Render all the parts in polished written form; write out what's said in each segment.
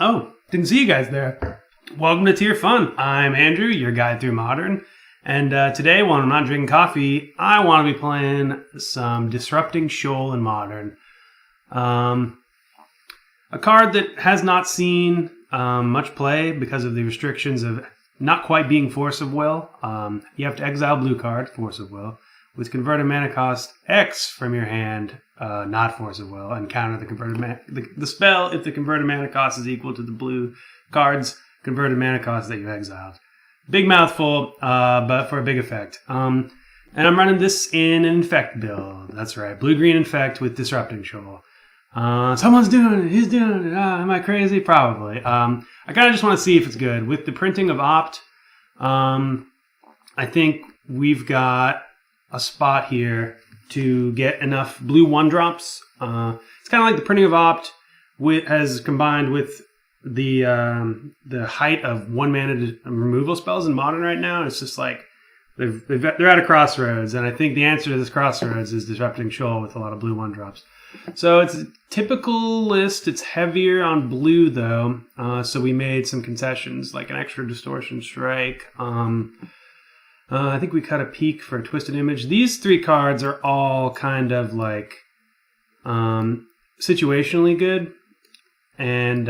Oh, didn't see you guys there. Welcome to Tier Fun. I'm Andrew, your guide through Modern. And today, when I'm not drinking coffee, I want to be playing some Disrupting Shoal in Modern. A card that has not seen much play because of the restrictions of not quite being Force of Will. You have to exile blue card, Force of Will, with converted mana cost X from your hand, not Force of Will, and counter the converted the spell if the converted mana cost is equal to the blue card's converted mana cost that you exiled. Big mouthful, but for a big effect. And I'm running this in an Infect build. That's right, blue-green Infect with Disrupting Shoal. Someone's doing it. He's doing it. Am I crazy? Probably. I kind of just want to see if it's good. With the printing of Opt, I think we've got a spot here to get enough blue 1-drops. It's kind of like the printing of Opt has combined with the height of 1-mana removal spells in Modern right now. It's just like they're at a crossroads, and I think the answer to this crossroads is Disrupting Shoal with a lot of blue 1-drops. So it's a typical list. It's heavier on blue, though. So we made some concessions, like an extra Distortion Strike. I think we cut a peak for a Twisted Image. These three cards are all kind of like situationally good. And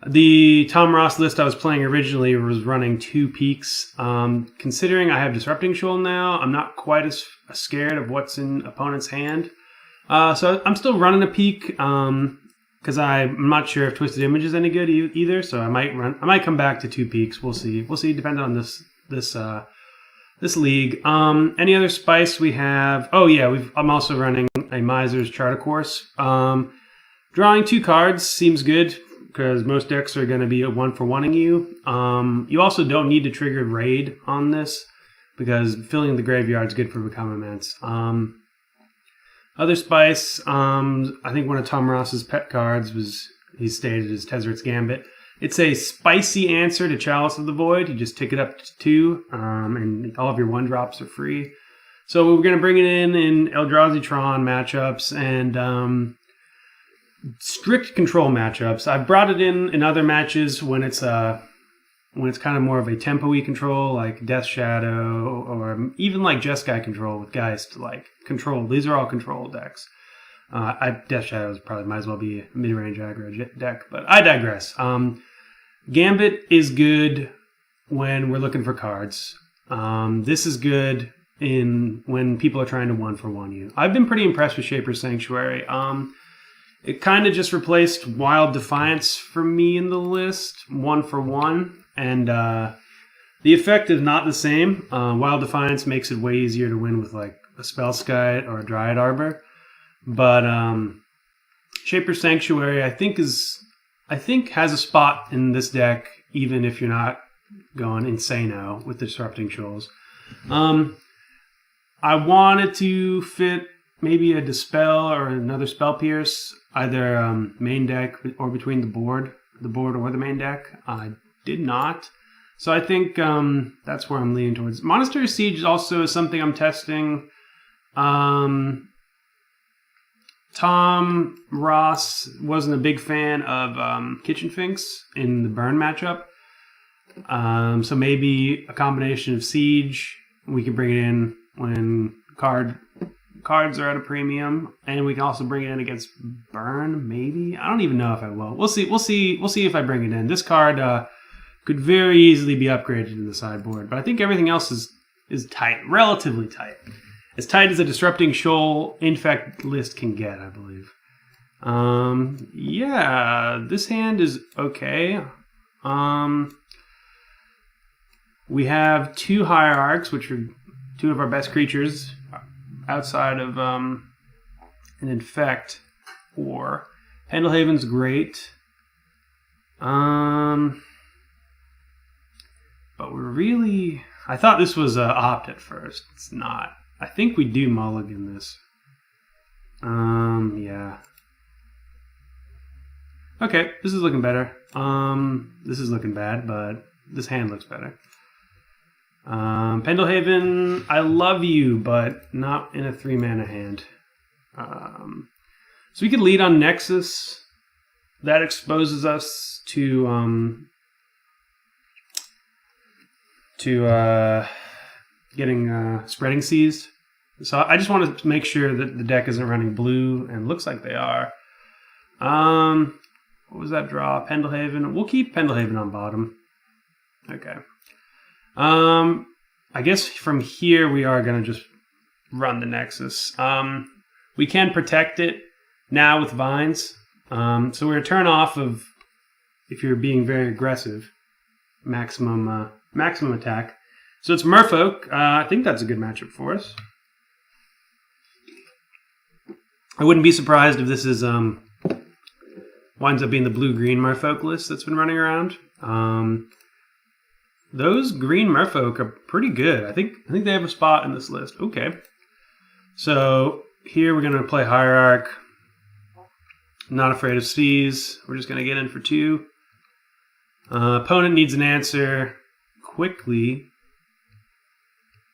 the Tom Ross list I was playing originally was running 2 peaks. Considering I have Disrupting Shoal now, I'm not quite as scared of what's in opponent's hand. So I'm still running a peak because I'm not sure if Twisted Image is any good either. So I might come back to 2 peaks. We'll see. We'll see. Depending on this league. Any other spice we have? Oh yeah, I'm also running a Miser's Charter Course. Drawing 2 cards seems good because most decks are going to be a 1-for-1ing you. You also don't need to trigger Raid on this because filling the graveyard is good for Become Immense. Other spice, I think one of Tom Ross's pet cards he stated as Tezzeret's Gambit. It's a spicy answer to Chalice of the Void. You just tick it up to 2, and all of your 1-drops are free. So we're going to bring it in Eldrazi Tron matchups and strict control matchups. I brought it in other matches when it's kind of more of a tempo-y control, like Death Shadow, or even like Jeskai control with Geist, like control. These are all control decks. Death Shadow might as well be a mid-range aggro deck, but I digress. Gambit is good when we're looking for cards. This is good when people are trying to 1-for-1 you. I've been pretty impressed with Shaper's Sanctuary. It kind of just replaced Wild Defiance for me in the list, 1-for-1, and the effect is not the same. Wild Defiance makes it way easier to win with like a Spellskite or a Dryad Arbor, but Shaper's Sanctuary I think has a spot in this deck, even if you're not going insano with the Disrupting Shoals. I wanted to fit maybe a Dispel or another Spell Pierce, either main deck or between the board or the main deck. I did not. So I think that's where I'm leaning towards. Monastery Siege is also something I'm testing. Tom Ross wasn't a big fan of Kitchen Finks in the Burn matchup. So maybe a combination of Siege, we can bring it in when cards are at a premium, and we can also bring it in against Burn, maybe? I don't even know if I will. We'll see if I bring it in. This card could very easily be upgraded in the sideboard, but I think everything else is tight, relatively tight. As tight as a Disrupting Shoal Infect list can get, I believe. Yeah, this hand is okay. We have 2 Hierarchs, which are 2 of our best creatures outside of an Infect or Pendelhaven's great. But I thought this was Opt at first. It's not. I think we do mulligan this. Yeah. Okay, this is looking better. This is looking bad, but this hand looks better. Pendelhaven, I love you, but not in a 3-mana hand. So we could lead on Nexus. that exposes us to getting spreading seized. So I just wanted to make sure that the deck isn't running blue, and looks like they are. What was that draw? Pendlehaven. We'll keep Pendlehaven on bottom. Okay. I guess from here we are going to just run the Nexus. We can protect it now with Vines. So we're going to turn off of, if you're being very aggressive, maximum attack. So it's Merfolk. I think that's a good matchup for us. I wouldn't be surprised if this is winds up being the blue-green Merfolk list that's been running around. Those green Merfolk are pretty good. I think they have a spot in this list. Okay. So here we're going to play Hierarch. Not afraid of Seas. We're just going to get in for 2. Opponent needs an answer quickly.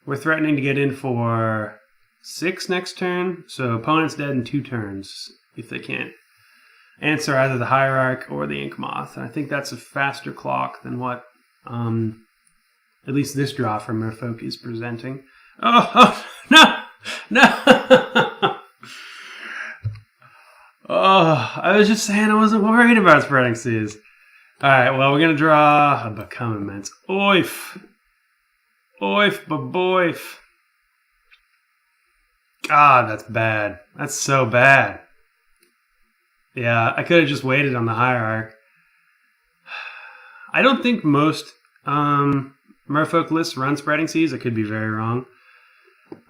We're threatening to get in for 6 next turn. So opponent's dead in 2 turns if they can't answer either the Hierarch or the Ink Moth. And I think that's a faster clock than what at least this draw from Merfolk is presenting. Oh no! Oh, I was just saying I wasn't worried about spreading seas. Alright, well, we're going to draw a Become Immense. Oif, baboif. God, that's bad. That's so bad. Yeah, I could have just waited on the Hierarch. I don't think most Merfolk lists run spreading seas. I could be very wrong.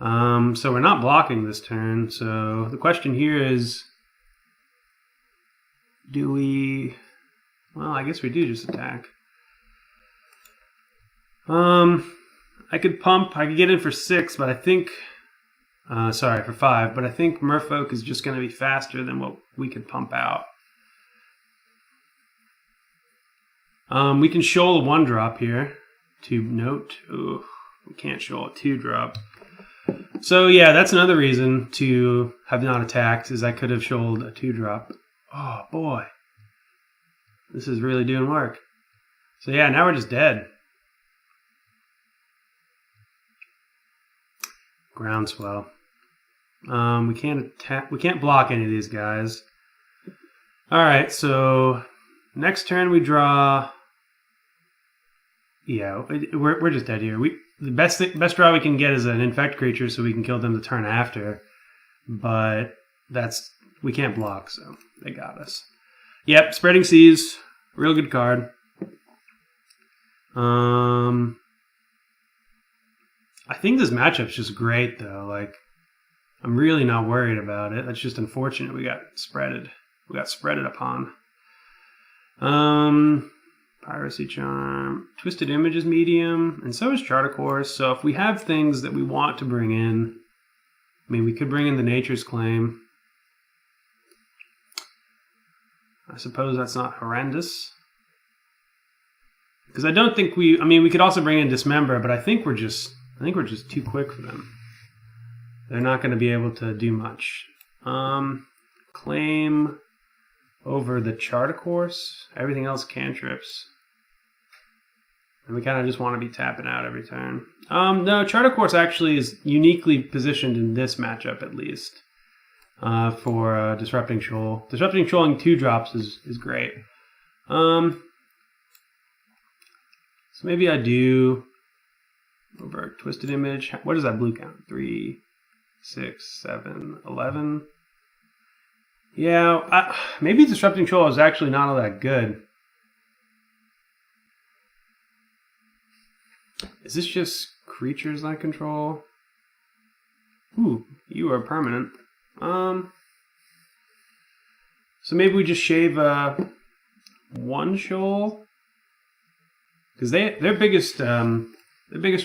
So we're not blocking this turn. So the question here is, do we... Well, I guess we do just attack. I could pump. I could get in for 6, but I think... sorry, for 5. But I think Merfolk is just going to be faster than what we could pump out. We can shoal a 1-drop here. To note. Ooh, we can't shoal a 2-drop. So yeah, that's another reason to have not attacked, is I could have shoaled a 2-drop. Oh boy. This is really doing work. So yeah, now we're just dead. Groundswell. We can't attack. We can't block any of these guys. All right, so next turn we draw. Yeah, we're just dead here. The best draw we can get is an Infect creature, so we can kill them the turn after. But we can't block, so they got us. Yep, Spreading Seas, real good card. I think this matchup's just great, though. Like, I'm really not worried about it. That's just unfortunate we got spreaded. We got spreaded upon. Piracy Charm. Twisted Image is medium, and so is Charter Course. So if we have things that we want to bring in, I mean, we could bring in the Nature's Claim. I suppose that's not horrendous. Because I don't think we... I mean, we could also bring in Dismember, but I think we're just too quick for them. They're not going to be able to do much. Claim over the Charter Course. Everything else cantrips. And we kind of just want to be tapping out every turn. No, Charter Course actually is uniquely positioned in this matchup, at least, for Disrupting Shoal. Disrupting Shoal in 2-drops is great. So maybe I do over Twisted Image. What is that blue count? 3, 6, 7, 11. Yeah, maybe Disrupting Shoal is actually not all that good. Is this just creatures I control? Ooh, you are permanent. So maybe we just shave 1 shoal, because their biggest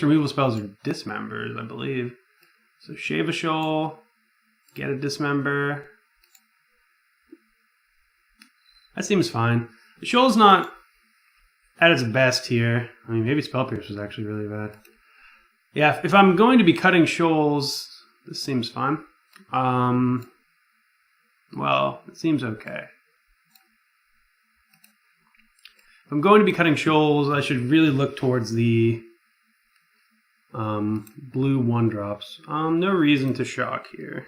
removal spells are Dismembers, I believe. So shave a shoal, get a Dismember. That seems fine. The shoal's not at its best here. I mean, maybe Spell Pierce was actually really bad. Yeah, if I'm going to be cutting shoals, this seems fine. Well, it seems okay. if I'm going to be cutting shoals, I should really look towards the blue 1-drops. No reason to shock here.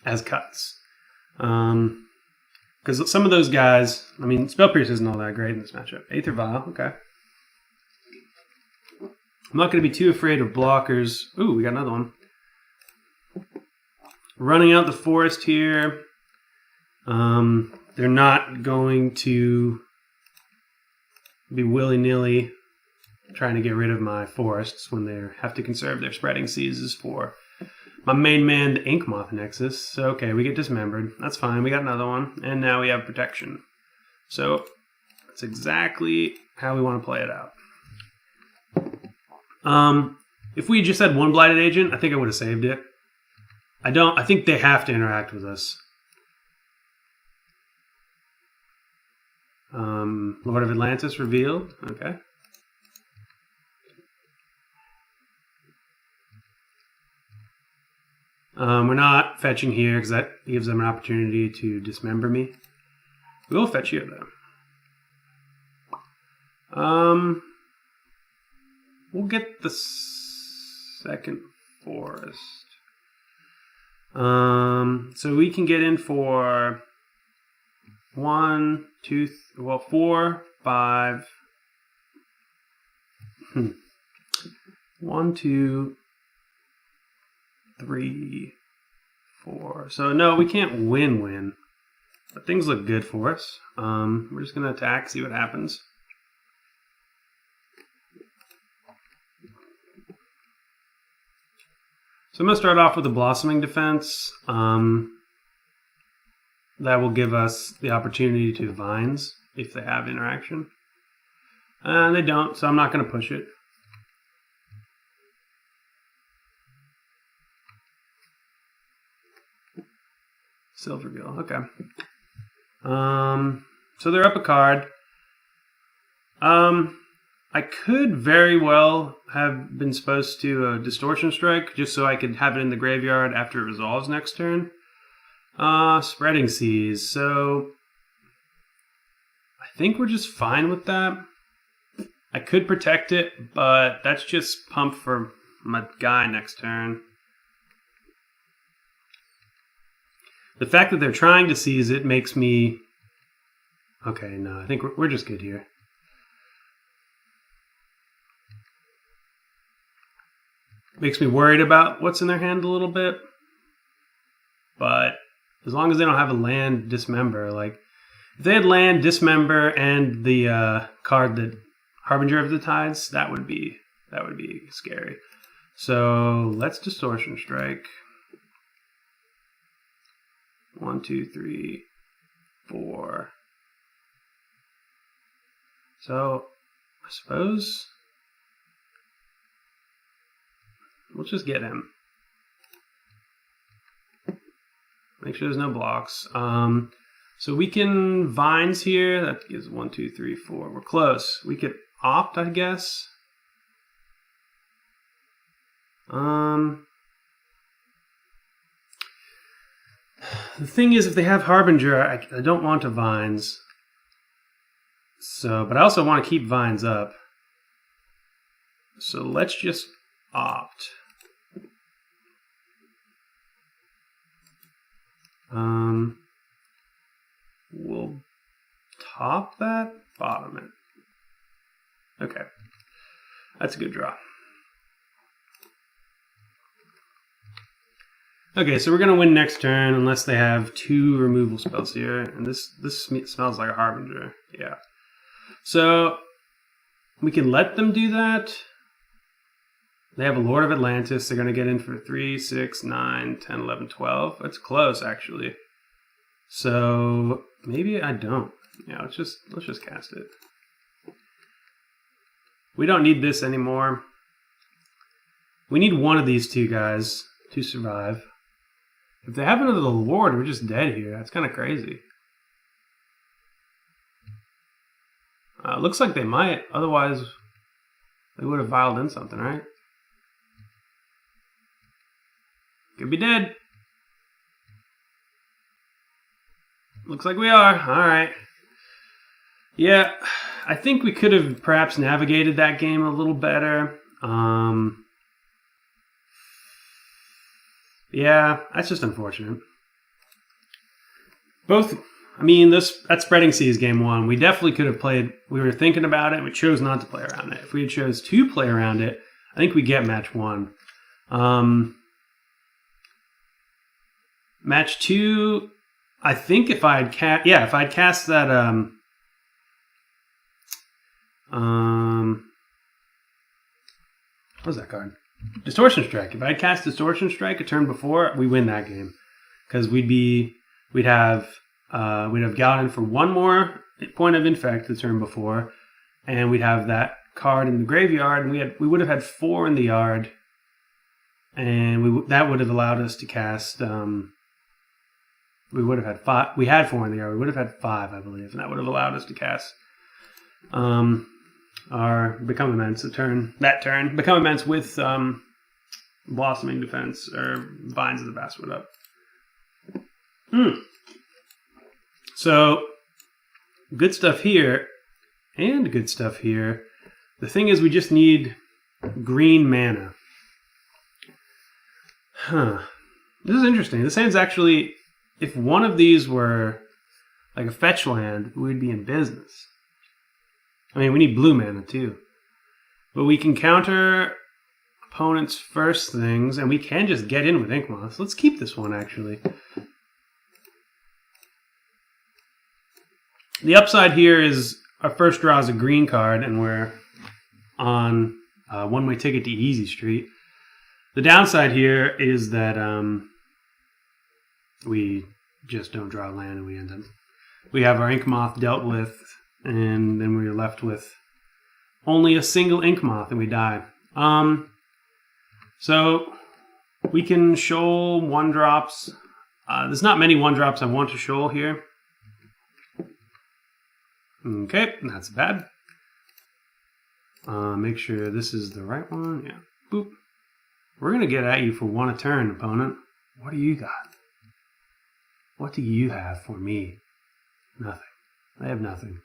As cuts. Because some of those guys, I mean, Spell Pierce isn't all that great in this matchup. Aether Vial, okay. I'm not going to be too afraid of blockers. Ooh, we got another one. Running out the forest here. They're not going to be willy-nilly trying to get rid of my forests when they have to conserve their spreading seasons for my main man, the Ink Moth Nexus. So, okay, we get dismembered. That's fine. We got another one. And now we have protection. So, that's exactly how we want to play it out. If we just had one Blighted Agent, I think I would have saved it. I think they have to interact with us. Lord of Atlantis revealed. Okay. We're not fetching here because that gives them an opportunity to dismember me. We will fetch here though. We'll get the second forest. So we can get in for 1, 2, 4, 5. 1, 2, 3, 4. So no, we can't win. But things look good for us. We're just gonna attack, see what happens. So I'm gonna start off with a Blossoming Defense. That will give us the opportunity to Vines if they have interaction. And they don't, so I'm not gonna push it. Silvergill, okay. So they're up a card. I could very well have been supposed to Distortion Strike just so I could have it in the graveyard after it resolves next turn. Spreading Seas, so I think we're just fine with that. I could protect it, but that's just pump for my guy next turn. The fact that they're trying to seize it makes me... Okay, no, I think we're just good here. Makes me worried about what's in their hand a little bit. But as long as they don't have a land Dismember, like... If they had land, Dismember, and the card that Harbinger of the Tides, that would be scary. So let's Distortion Strike. 1, 2, 3, 4. So I suppose we'll just get him. Make sure there's no blocks. So we can Vines here. That gives 1, 2, 3, 4. We're close. We could opt, I guess. The thing is, if they have Harbinger, I don't want to Vines. So, but I also want to keep Vines up. So let's just opt. We'll top that, bottom it. Okay. That's a good draw. Okay, so we're going to win next turn unless they have 2 removal spells here. And this smells like a Harbinger. Yeah. So we can let them do that. They have a Lord of Atlantis. They're going to get in for 3, 6, 9, 10, 11, 12. That's close, actually. So maybe I don't. Yeah, let's just cast it. We don't need this anymore. We need one of these 2 guys to survive. If they have another Lord, we're just dead here. That's kind of crazy. Looks like they might. Otherwise, they would have vialed in something, right? Could be dead. looks like we are. All right. Yeah, I think we could have perhaps navigated that game a little better. Yeah, that's just unfortunate. Both, I mean, that Spreading Seas game 1, we definitely could have played. We were thinking about it. We chose not to play around it. If we had chose to play around it, I think we get match 1. Match 2, I think if I had cast that what was that card? Distortion Strike. If I had cast Distortion Strike a turn before, we win that game because we'd have Galladon for 1 more point of Infect the turn before, and we'd have that card in the graveyard, and we would have had 4 in the yard, and that would have allowed us to cast. We would have had 5. We had 4 in the yard. We would have had 5, I believe, and that would have allowed us to cast our Become Immense that turn. Become Immense with Blossoming Defense or Vines of the Basswood up. So, good stuff here and good stuff here. The thing is, we just need green mana. This is interesting. This hand's actually, if one of these were like a fetch land, we'd be in business. I mean, we need blue mana too. But we can counter opponent's first things, and we can just get in with Ink Moths. Let's keep this one, actually. The upside here is our first draw is a green card, and we're on a one-way ticket to Easy Street. The downside here is that we just don't draw land, and we have our Ink Moth dealt with, and then we're left with only a single Ink Moth, and we die. So we can shoal 1-drops. There's not many 1-drops I want to shoal here. Okay, that's bad. Make sure this is the right one. Yeah. Boop. We're going to get at you for 1 a turn, opponent. What do you got? What do you have for me? Nothing. I have nothing.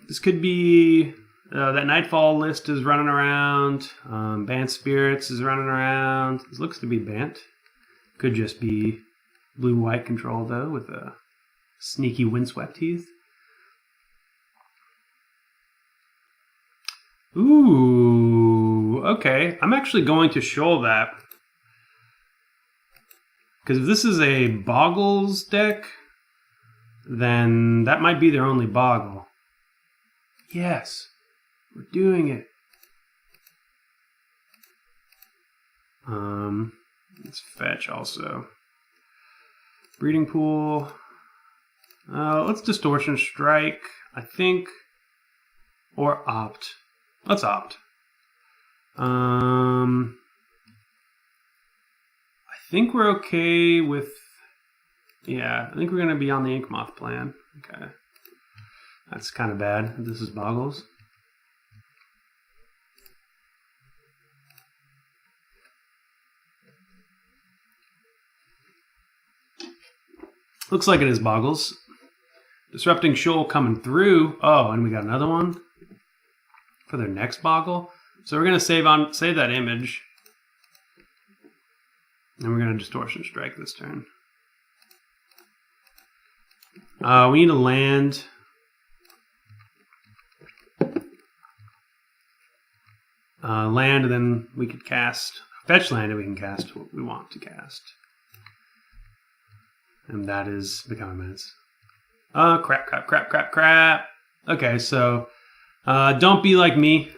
This could be that Nightfall list is running around. Bant Spirits is running around. This looks to be Bant. Could just be blue-white control, though, with a sneaky Windswept Teeth. Ooh, okay. I'm actually going to shoal that. Because if this is a Boggles deck, then that might be their only Boggle. Yes, we're doing it. Let's fetch also. Breeding Pool. Let's Distortion Strike, I think. Or Opt. Let's Opt. I think we're okay with... Yeah, I think we're going to be on the Ink Moth plan. Okay. That's kind of bad. This is Boggles. Looks like it is Boggles. Disrupting Shoal coming through. Oh, and we got another one for their next Boggle. So we're going to save that image. And we're going to Distortion Strike this turn. We need a land. Land, and then we could cast fetch land, and we can cast what we want to cast. And that is Become Immense. Crap. Okay, so don't be like me.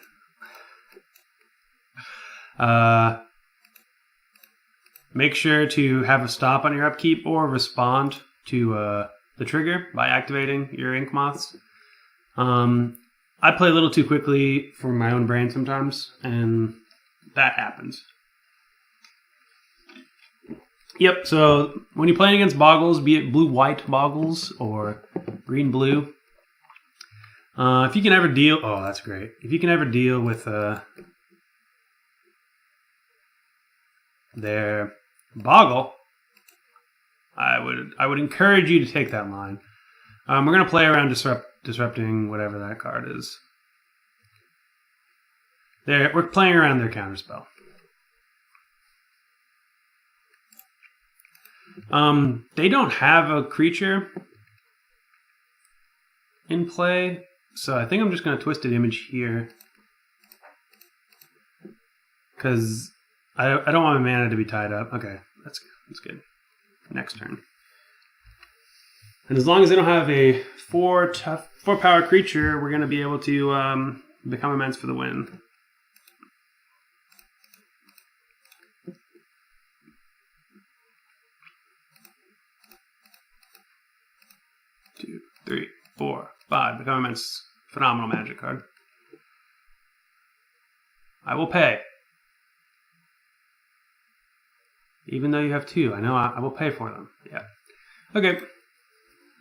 Make sure to have a stop on your upkeep or respond to the trigger by activating your Ink Moths. I play a little too quickly for my own brain sometimes, and that happens. Yep, so when you're playing against Boggles, be it blue-white Boggles or green-blue, if you can ever deal... Oh, that's great. If you can ever deal with their Boggle, I would encourage you to take that line. We're going to play around disrupting whatever that card is. We're playing around their counterspell. They don't have a creature in play, so I think I'm just going to Twisted Image here. Because I don't want my mana to be tied up. Okay, that's good. Next turn. And as long as they don't have a 4 power creature, we're going to be able to become immense for the win. Two, 3, 4, 5. Become immense. Phenomenal magic card. I will pay. Even though you have 2, I know I will pay for them. Yeah. Okay.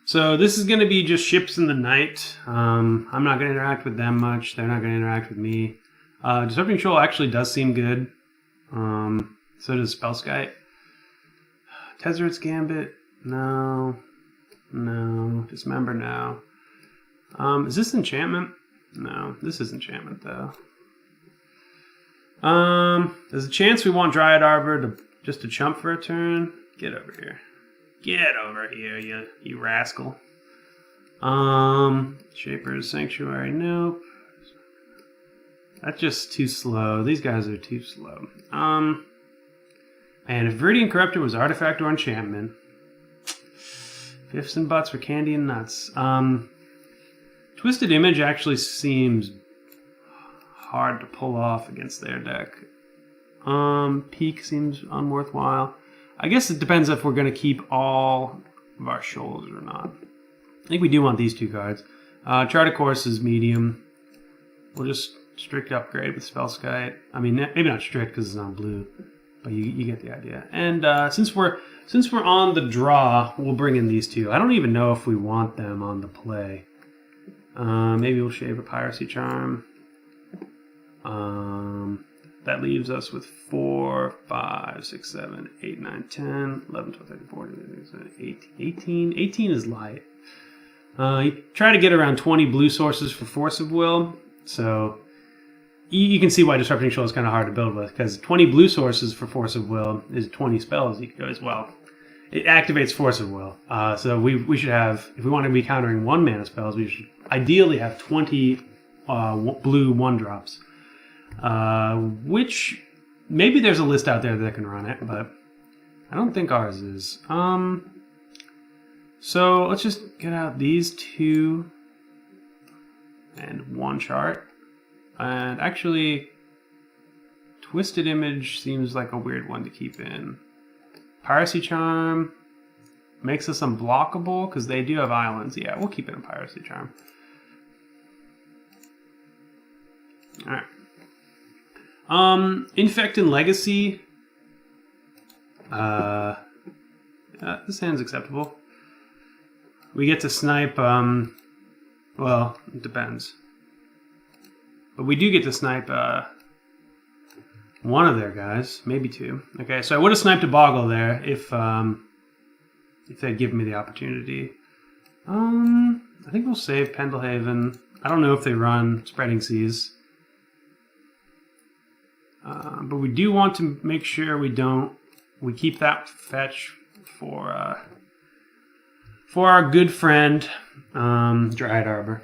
So this is going to be just ships in the night. I'm not going to interact with them much. They're not going to interact with me. Disrupting Shoal actually does seem good. So does Spellskite. Tezzeret's Gambit. No. No. Dismember now. Is this enchantment? No. This is enchantment though. There's a chance we want Dryad Arbor just to chump for a turn. Get over here. Get over here, you rascal. Shaper's Sanctuary, nope. That's just too slow. These guys are too slow. And if Viridian Corruptor was artifact or enchantment, fifths and butts for candy and nuts. Twisted Image actually seems hard to pull off against their deck. Peak seems unworthwhile. I guess it depends if we're going to keep all of our shoals or not. I think we do want these 2 cards. Chart of Course is medium. We'll just strict upgrade with Spellskite. I mean, maybe not strict because it's not blue, but you get the idea. And since we're on the draw, we'll bring in these 2. I don't even know if we want them on the play. Maybe we'll shave a Piracy Charm. That leaves us with 4, 5, 6, 7, 8, 9, 10, 11, 12, 13, 14, 18. 18 is light. You try to get around 20 blue sources for Force of Will. So you can see why Disrupting Shoal is kind of hard to build with, because 20 blue sources for Force of Will is 20 spells you could go as well. It activates Force of Will. So we should have, if we want to be countering 1 mana spells, we should ideally have 20 blue 1-drops. Which maybe there's a list out there that can run it, but I don't think ours is. So let's just get out these 2 and 1 chart. And actually, Twisted Image seems like a weird one to keep in. Piracy Charm makes us unblockable because they do have islands. Yeah, we'll keep it in Piracy Charm. Alright. Infect and Legacy. This hand's acceptable. We get to snipe, well, it depends. But we do get to snipe, one of their guys, maybe 2. Okay, so I would have sniped a Boggle there if they'd given me the opportunity. I think we'll save Pendlehaven. I don't know if they run Spreading Seas. But we do want to make sure we keep that fetch for our good friend, Dryad Arbor.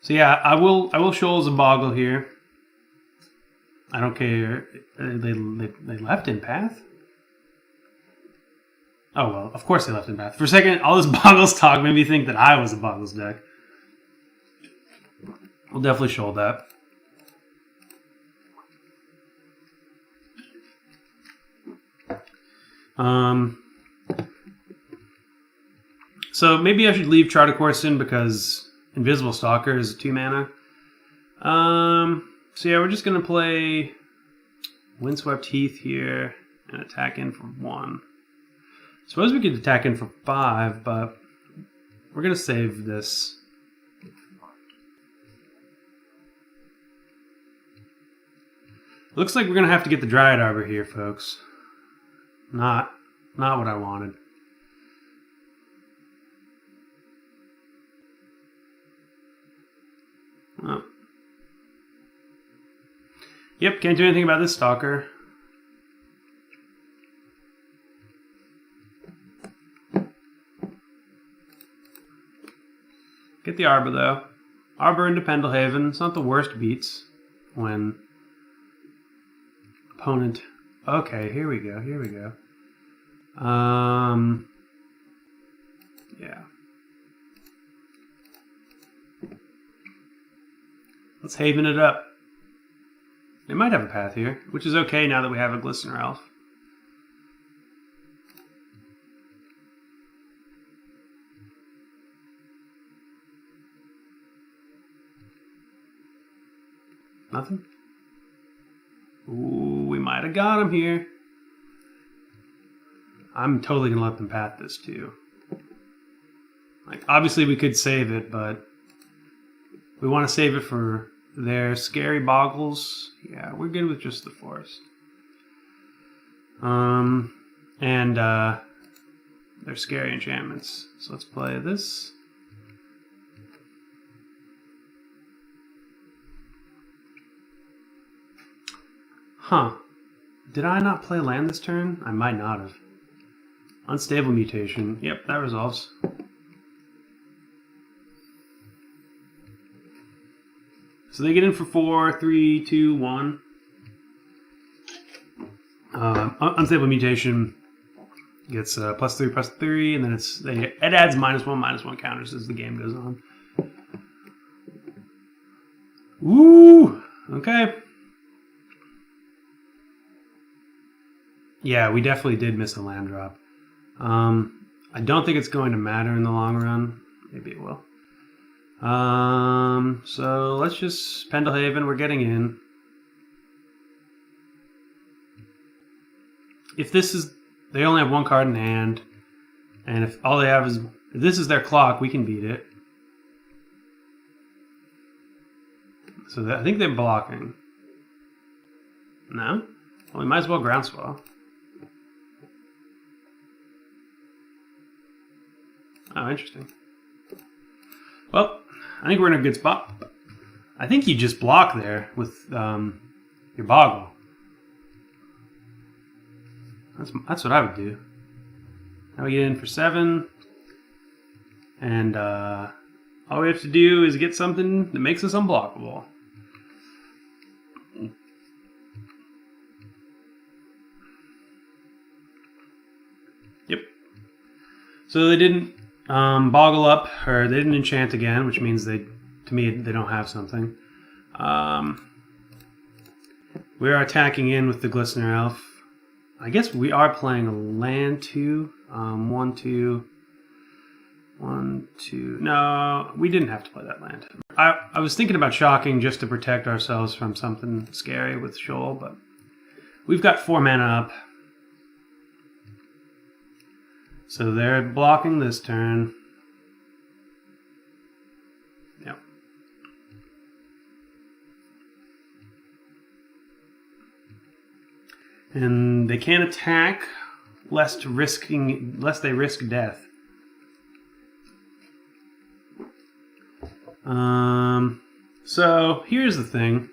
So yeah, I will shoals a Boggle here. I don't care. They left in path? Oh well, of course they left in path. For a second, all this Boggles talk made me think that I was a Boggles deck. We'll definitely shoal that. So maybe I should leave Chart of Course in because Invisible Stalker is 2 mana. So yeah, we're just gonna play Windswept Heath here and attack in for 1. Suppose we could attack in for 5, but we're gonna save this. Looks like we're going to have to get the Dryad Arbor here, folks. Not what I wanted. Oh. Yep, can't do anything about this Stalker. Get the Arbor, though. Arbor into Pendelhaven. It's not the worst beats when opponent... Okay, here we go, here we go. Yeah. Let's Haven it up. They might have a path here, which is okay now that we have a Glistener Elf. Nothing? Ooh, we might have got him here. I'm totally going to let them path this too. Like, obviously we could save it, but we want to save it for their scary boggles. Yeah, we're good with just the forest. And their scary enchantments. So let's play this. Huh. Did I not play land this turn? I might not have. Unstable mutation. Yep, that resolves. So they get in for 4, 3, 2, 1. Unstable mutation gets +3/+3, and then it adds -1/-1 counters as the game goes on. Ooh, okay. Yeah, we definitely did miss a land drop. I don't think it's going to matter in the long run. Maybe it will. So let's just Pendelhaven. We're getting in. If this is, they only have one card in hand, and if all they have is, if this is their clock, we can beat it. So I think they're blocking. No? Well, we might as well Groundswell. Oh, interesting. Well, I think we're in a good spot. I think you just block there with your Boggle. That's what I would do. Now we get in for 7. And all we have to do is get something that makes us unblockable. Yep. So they didn't boggle up, or they didn't enchant again, which means to me they don't have something. We are attacking in with the Glistener Elf. I guess we are playing a land too. 1, 2, 1, 2. No, we didn't have to play that land. I was thinking about shocking just to protect ourselves from something scary with Shoal, but we've got 4 mana up. So they're blocking this turn. Yep. And they can't attack lest they risk death. So here's the thing.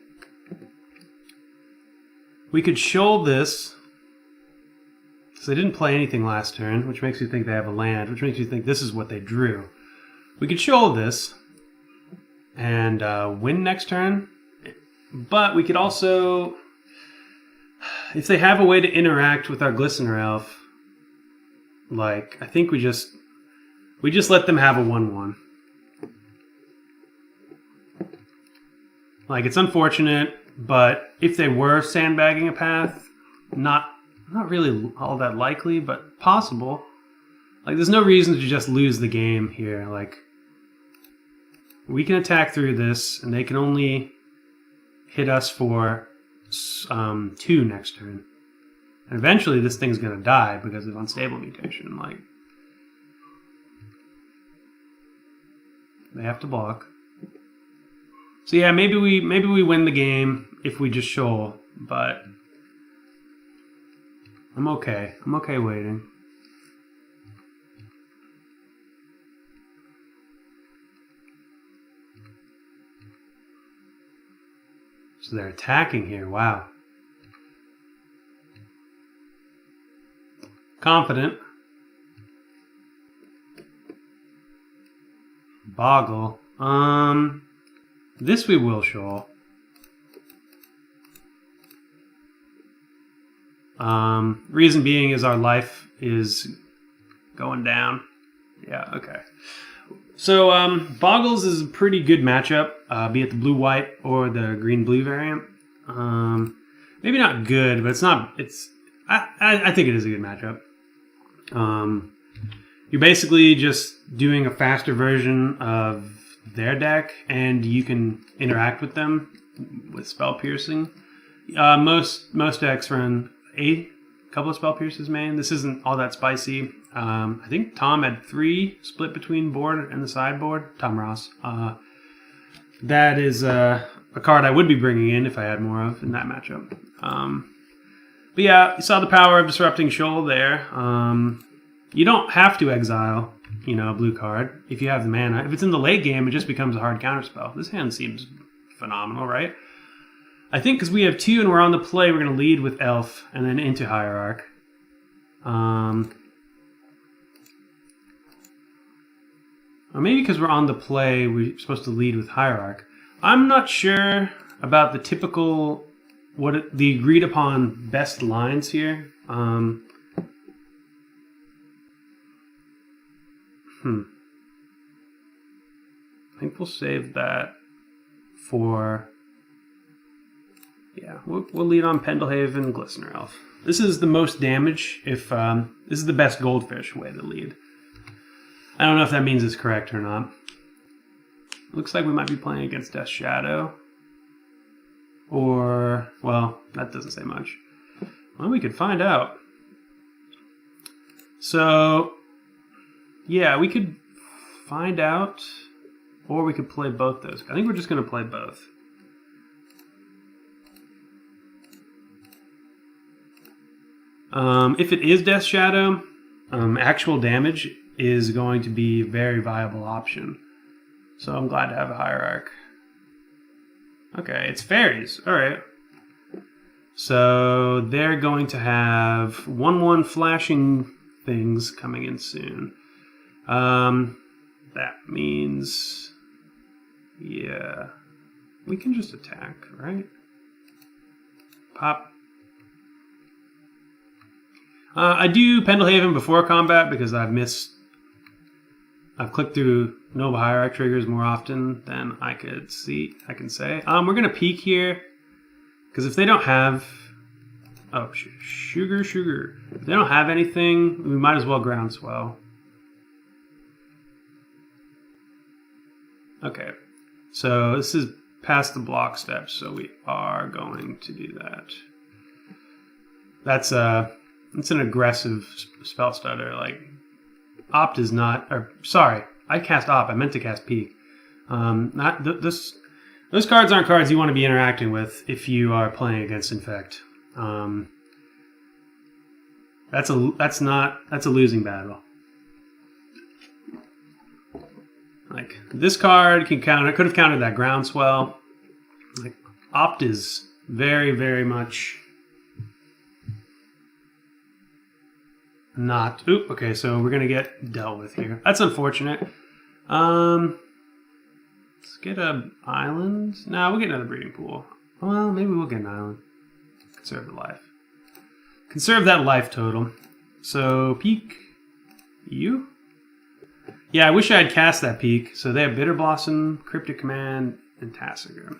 We could Shoal this. So they didn't play anything last turn, which makes you think they have a land, which makes you think this is what they drew. We could Shoal this and win next turn, but we could also, if they have a way to interact with our Glistener Elf, like, I think we just let them have a 1/1. Like, it's unfortunate, but if they were sandbagging a path, not really all that likely, but possible. Like, there's no reason to just lose the game here. Like, we can attack through this, and they can only hit us for 2 next turn. And eventually this thing's going to die because of unstable mutation. Like, they have to block. So yeah, maybe we win the game if we just Shoal. but I'm okay. I'm okay waiting. So they're attacking here. Wow. Confident. Boggle. This we will show. Reason being is our life is going down. Yeah, okay. So, Boggles is a pretty good matchup, be it the blue-white or the green-blue variant. Maybe not good, but it's not. I think it is a good matchup. You're basically just doing a faster version of their deck, and you can interact with them with spell piercing. Most decks run a couple of spell pierces main. This isn't all that spicy. I think Tom had 3 split between board and the sideboard. Tom Ross. That is a card I would be bringing in if I had more of in that matchup. But yeah, you saw the power of Disrupting Shoal there. You don't have to exile, a blue card if you have the mana. If it's in the late game, it just becomes a hard counterspell. This hand seems phenomenal, right? I think because we have 2 and we're on the play, we're going to lead with Elf and then into Hierarch. Or maybe because we're on the play, we're supposed to lead with Hierarch. I'm not sure about the typical, the agreed upon best lines here. I think we'll save that for... Yeah, we'll lead on Pendelhaven, Glistener Elf. This is the most damage if... this is the best Goldfish way to lead. I don't know if that means it's correct or not. Looks like we might be playing against Death Shadow. Or... Well, that doesn't say much. Well, we could find out. So... Yeah, we could find out, or we could play both those. I think we're just going to play both. If it is Death Shadow, actual damage is going to be a very viable option. So I'm glad to have a Hierarch. Okay, it's fairies. All right. So they're going to have 1/1 flashing things coming in soon. That means, yeah, we can just attack, right? Pop. I do Pendelhaven before combat because I've clicked through Noble Hierarch triggers more often than I can say. We're gonna peek here because if they don't have, sugar. If they don't have anything, we might as well Groundswell. Okay, so this is past the block steps, so we are going to do that. That's an aggressive spell stutter. Like, Opt is not. Or sorry, I cast Opt. I meant to cast Peek. Those cards aren't cards you want to be interacting with if you are playing against Infect. That's a losing battle. Like, this card can counter. Could have countered that Groundswell. Like, Opt is very, very much not. Oop. Okay, so we're gonna get dealt with here. That's unfortunate. Let's get an island. No, we'll get another breeding pool. Well, maybe we'll get an island. Conserve the life. Conserve that life total. So peak you. Yeah, I wish I had cast that peak. So they have Bitter Blossom, Cryptic Command, and Tassiger.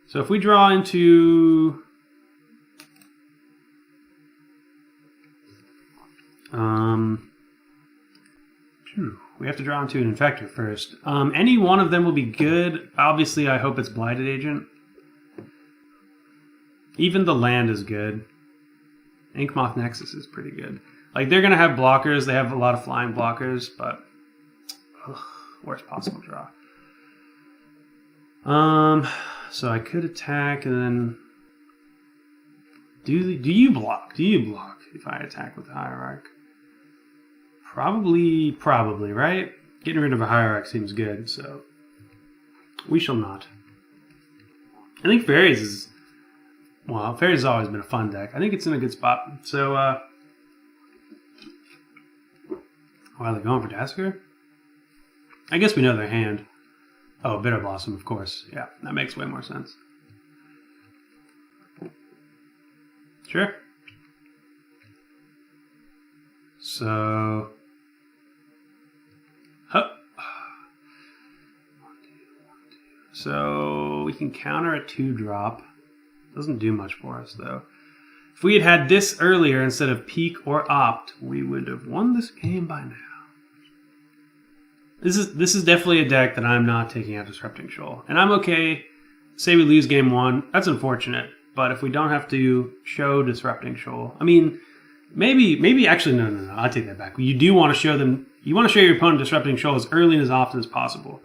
So if we draw into... we have to draw into an Infector first. Any one of them will be good. Obviously, I hope it's Blighted Agent. Even the land is good. Inkmoth Nexus is pretty good. Like, they're going to have blockers. They have a lot of flying blockers, but... worst possible draw. So I could attack and then Do you block? Do you block if I attack with the Hierarch? Probably, right? Getting rid of a Hierarch seems good, so we shall not. I think Fairies is... Well, Fairies has always been a fun deck. I think it's in a good spot. So, wow, they're going for Tasker? I guess we know their hand. Oh, Bitter Blossom, of course. Yeah, that makes way more sense. Sure. So... Huh. So we can counter a 2-drop. Doesn't do much for us, though. If we had had this earlier instead of Peak or Opt, we would have won this game by now. This is definitely a deck that I'm not taking out Disrupting Shoal. And I'm okay. Say we lose game 1. That's unfortunate. But if we don't have to show Disrupting Shoal... I mean, maybe actually, no. I'll take that back. You do want to show them... You want to show your opponent Disrupting Shoal as early and as often as possible.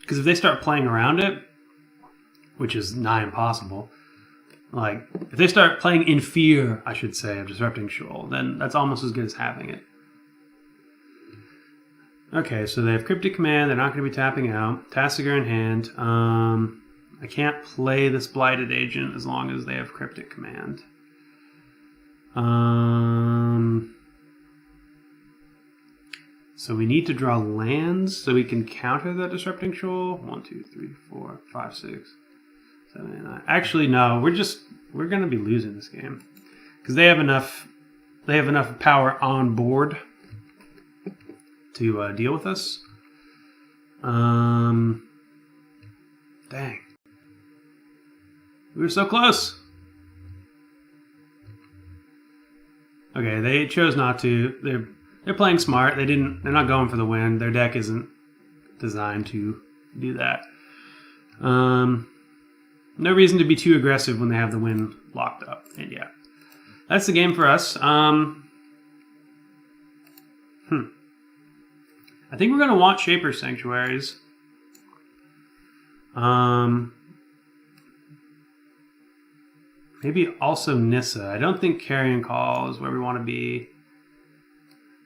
Because if they start playing around it, which is nigh impossible... Like, if they start playing in fear, I should say, of Disrupting Shoal, then that's almost as good as having it. Okay, so they have Cryptic Command. They're not going to be tapping out. Tassiger in hand. I can't play this Blighted Agent as long as they have Cryptic Command. So we need to draw lands so we can counter the Disrupting Shoal. 1, 2, 3, 4, 5, 6, 7, 8, 9. Actually, no. We're going to be losing this game because they have enough. They have enough power on board to deal with us. Dang. We were so close. Okay, they chose not to. They're playing smart. They're not going for the win. Their deck isn't designed to do that. No reason to be too aggressive when they have the win locked up. And yeah, that's the game for us. I think we're going to want Shaper Sanctuaries. Maybe also Nissa. I don't think Carrion Call is where we want to be.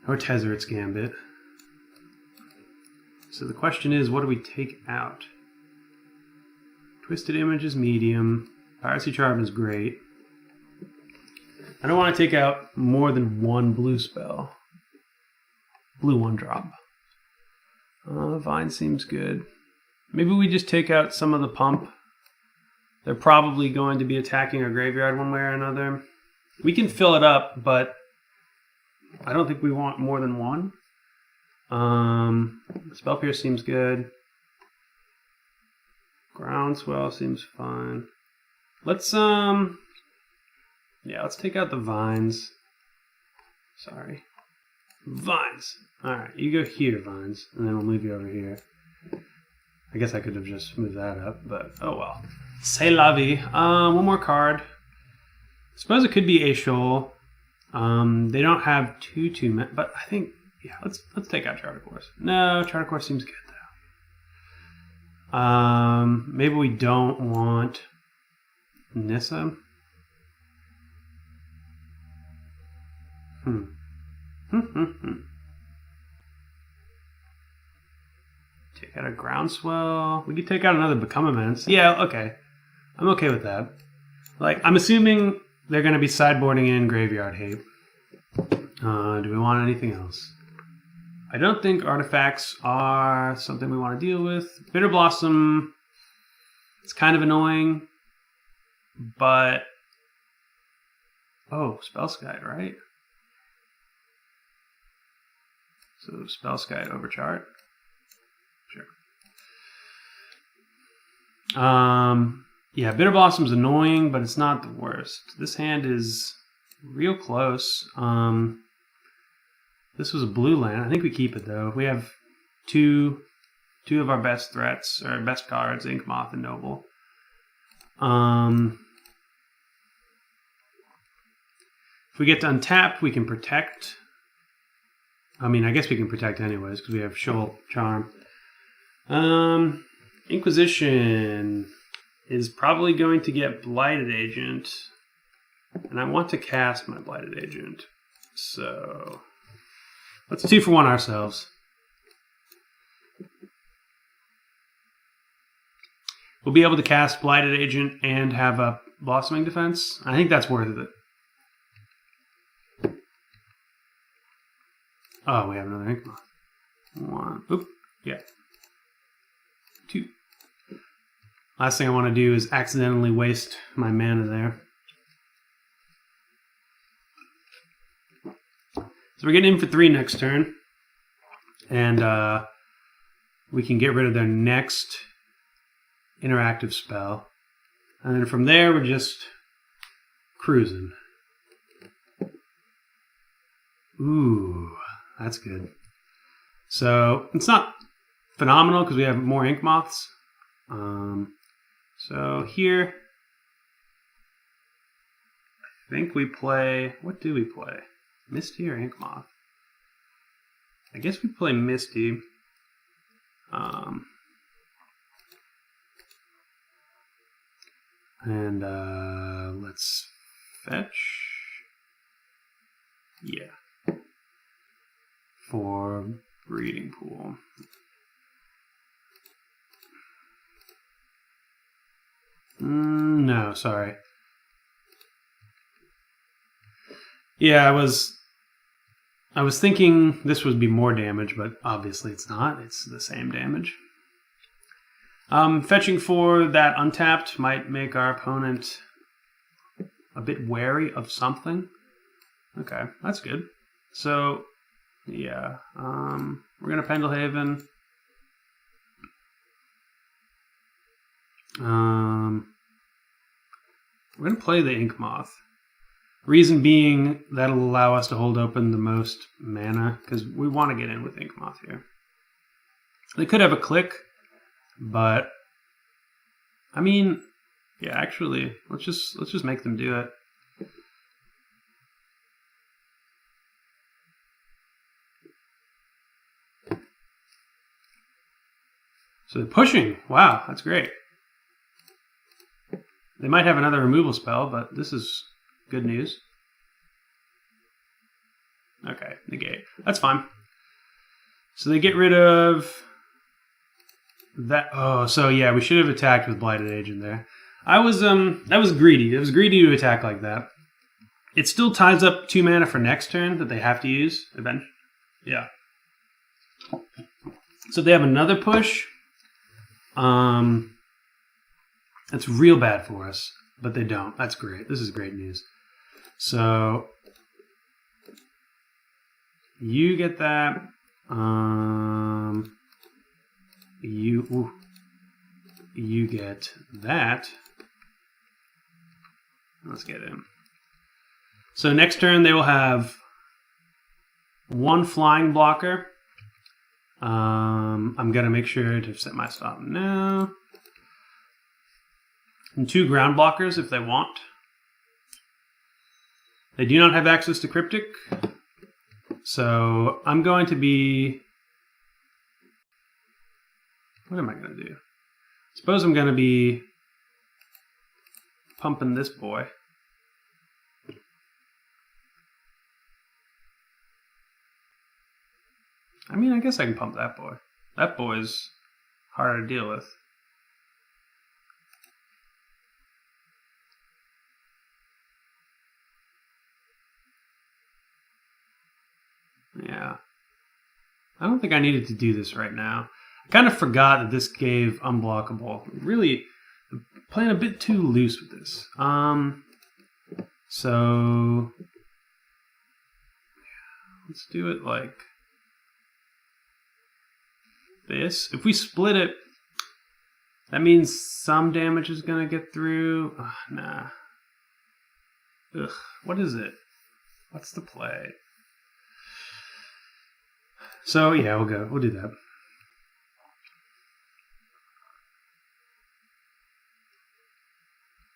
Or Tezzeret's Gambit. So the question is, what do we take out? Twisted Image is medium. Piracy Charm is great. I don't want to take out more than one blue spell. Blue 1-drop. Vine seems good. Maybe we just take out some of the pump. They're probably going to be attacking our graveyard one way or another. We can fill it up, but I don't think we want more than one. Spell Pierce seems good. Groundswell seems fine. Let's let's take out the vines. Sorry. Vines. Alright, you go here, Vines, and then we'll move you over here. I guess I could have just moved that up, but oh well. C'est la vie. One more card. I suppose it could be a shoal. They don't have two, but I think, yeah, let's take out Charter Course. No, Charter Course seems good though. Maybe we don't want Nissa. Take out a Groundswell. We could take out another Become Immense. Yeah, okay. I'm okay with that. Like, I'm assuming they're going to be sideboarding in Graveyard Hate. Do we want anything else? I don't think artifacts are something we want to deal with. Bitter Blossom, it's kind of annoying, but... Oh, Spellskite, right? So Spellskite over chart. Sure. Yeah, Bitter Blossom's annoying, but it's not the worst. This hand is real close. This was a blue land. I think we keep it though. We have two of our best threats, or best cards, Ink Moth and Noble. If we get to untap, we can protect. I mean, I guess we can protect anyways because we have Shoal Charm. Inquisition is probably going to get Blighted Agent And I want to cast my Blighted Agent. So let's 2-for-1 ourselves. We'll be able to cast Blighted Agent and have a Blossoming Defense. I think that's worth it. Oh, we have another Ink Moth. 1. Oop. Yeah. 2. Last thing I want to do is accidentally waste my mana there. So we're getting in for 3 next turn. And we can get rid of their next interactive spell. And then from there, we're just cruising. Ooh, that's good. So it's not phenomenal because we have more Ink Moths. So here, I think we play, what do we play? Misty or Ink Moth? I guess we play Misty. And let's fetch. Yeah. For Breeding Pool. No, sorry. Yeah, I was thinking this would be more damage, but obviously it's not. It's the same damage. Fetching for that untapped might make our opponent a bit wary of something. Okay, that's good. So, yeah, we're going to Pendlehaven. We're going to play the Ink Moth. Reason being, that'll allow us to hold open the most mana, because we want to get in with Ink Moth here. They could have a click, but I mean, yeah, actually, let's just make them do it. So they're pushing. Wow, that's great. They might have another removal spell, but this is good news. Okay, negate. That's fine. So they get rid of that. Oh, so yeah, we should have attacked with Blighted Agent there. That was greedy. It was greedy to attack like that. It still ties up 2 mana for next turn that they have to use eventually. Yeah. So they have another push. That's real bad for us, but they don't. That's great. This is great news. So you get that. You get that. Let's get him. So next turn they will have 1 flying blocker. I'm gonna make sure to set my stop now. And 2 ground blockers if they want. They do not have access to Cryptic. So I'm going to be... What am I going to do? Suppose I'm going to be pumping this boy. I mean, I guess I can pump that boy. That boy's harder to deal with. Yeah. I don't think I needed to do this right now. I kind of forgot that this gave unblockable. Really playing a bit too loose with this. So let's do it like this. If we split it, that means some damage is gonna get through. Nah. Ugh. What is it? What's the play? So yeah, we'll do that.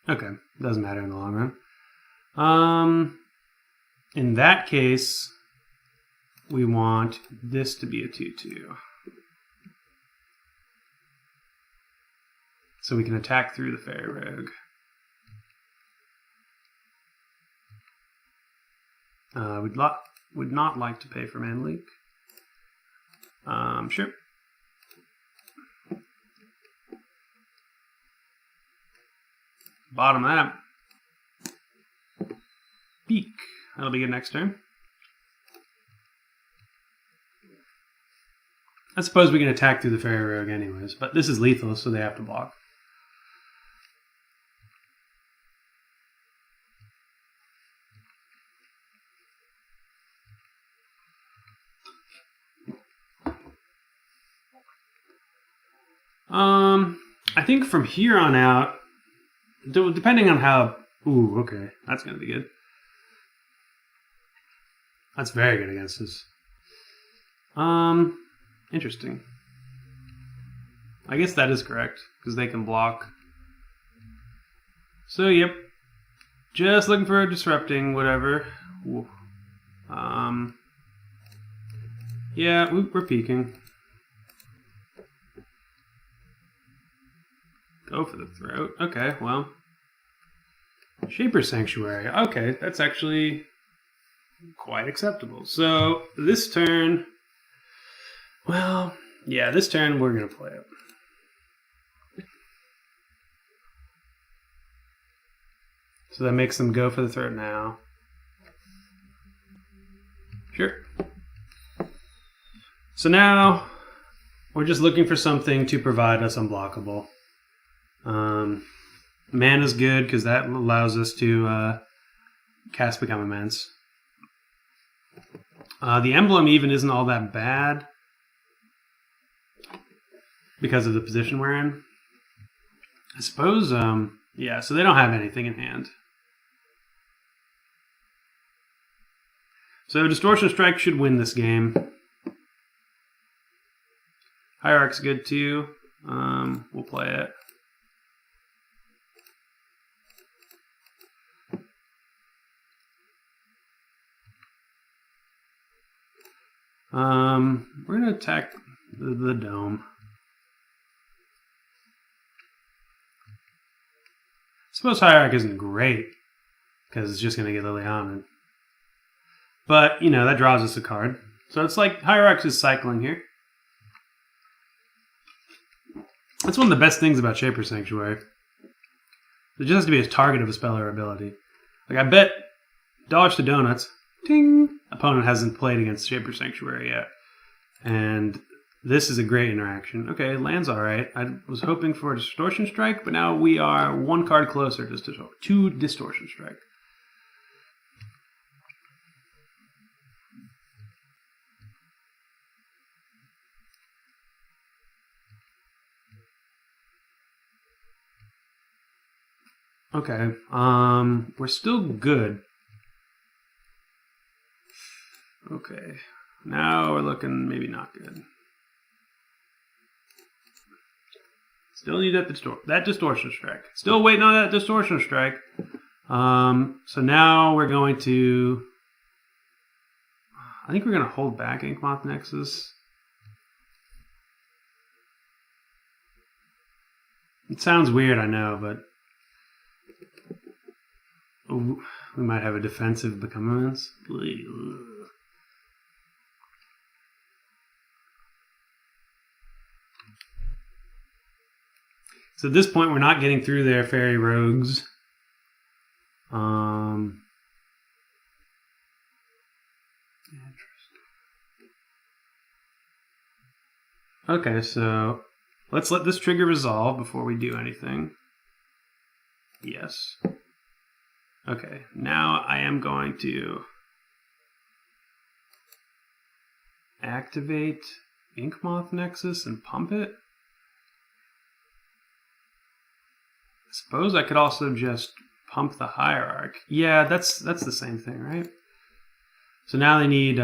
Okay, doesn't matter in the long run. In that case, we want this to be a 2/2. So we can attack through the Fairy Rogue. Would not like to pay for mana leak. Sure. Bottom that. Beak. That'll be good next turn. I suppose we can attack through the Fairy Rogue anyways, but this is lethal, so they have to block. I think from here on out, depending on how... Ooh, okay. That's going to be good. That's very good against us. Interesting. I guess that is correct, because they can block. So, yep. Just looking for a disrupting, whatever. Ooh. Yeah, we're peeking. Go for the throat. Okay, well. Shaper Sanctuary. Okay, that's actually quite acceptable. So, this turn... Well, yeah, this turn we're going to play it. So that makes them go for the throat now. Sure. So now, we're just looking for something to provide us unblockable. Mana's good because that allows us to cast Become Immense. The emblem even isn't all that bad because of the position we're in. I suppose, yeah, so they don't have anything in hand. So Distortion Strike should win this game. Hierarch's good too. We'll play it. We're going to attack the dome. I suppose Hierarch isn't great, because it's just going to get Liliana. But, you know, that draws us a card. So it's like Hierarch is cycling here. That's one of the best things about Shaper Sanctuary. It just has to be a target of a spell or ability. Like, I bet dollars to donuts, ting, opponent hasn't played against Shaper Sanctuary yet. And this is a great interaction. Okay, land's alright. I was hoping for a Distortion Strike, but now we are one card closer to Distortion Strike. Okay, we're still good. Okay, now we're looking maybe not good. Still need that Distortion Strike. Still waiting on that Distortion Strike. So now we're going to... I think we're going to hold back Inkmoth Nexus. It sounds weird, I know, but... Ooh, we might have a defensive Become Immense. So at this point, we're not getting through their Fairy Rogues. Okay, so let's let this trigger resolve before we do anything. Yes. Okay, now I am going to activate Inkmoth Nexus and pump it. I suppose I could also just pump the Hierarch. Yeah, that's the same thing, right? So now they need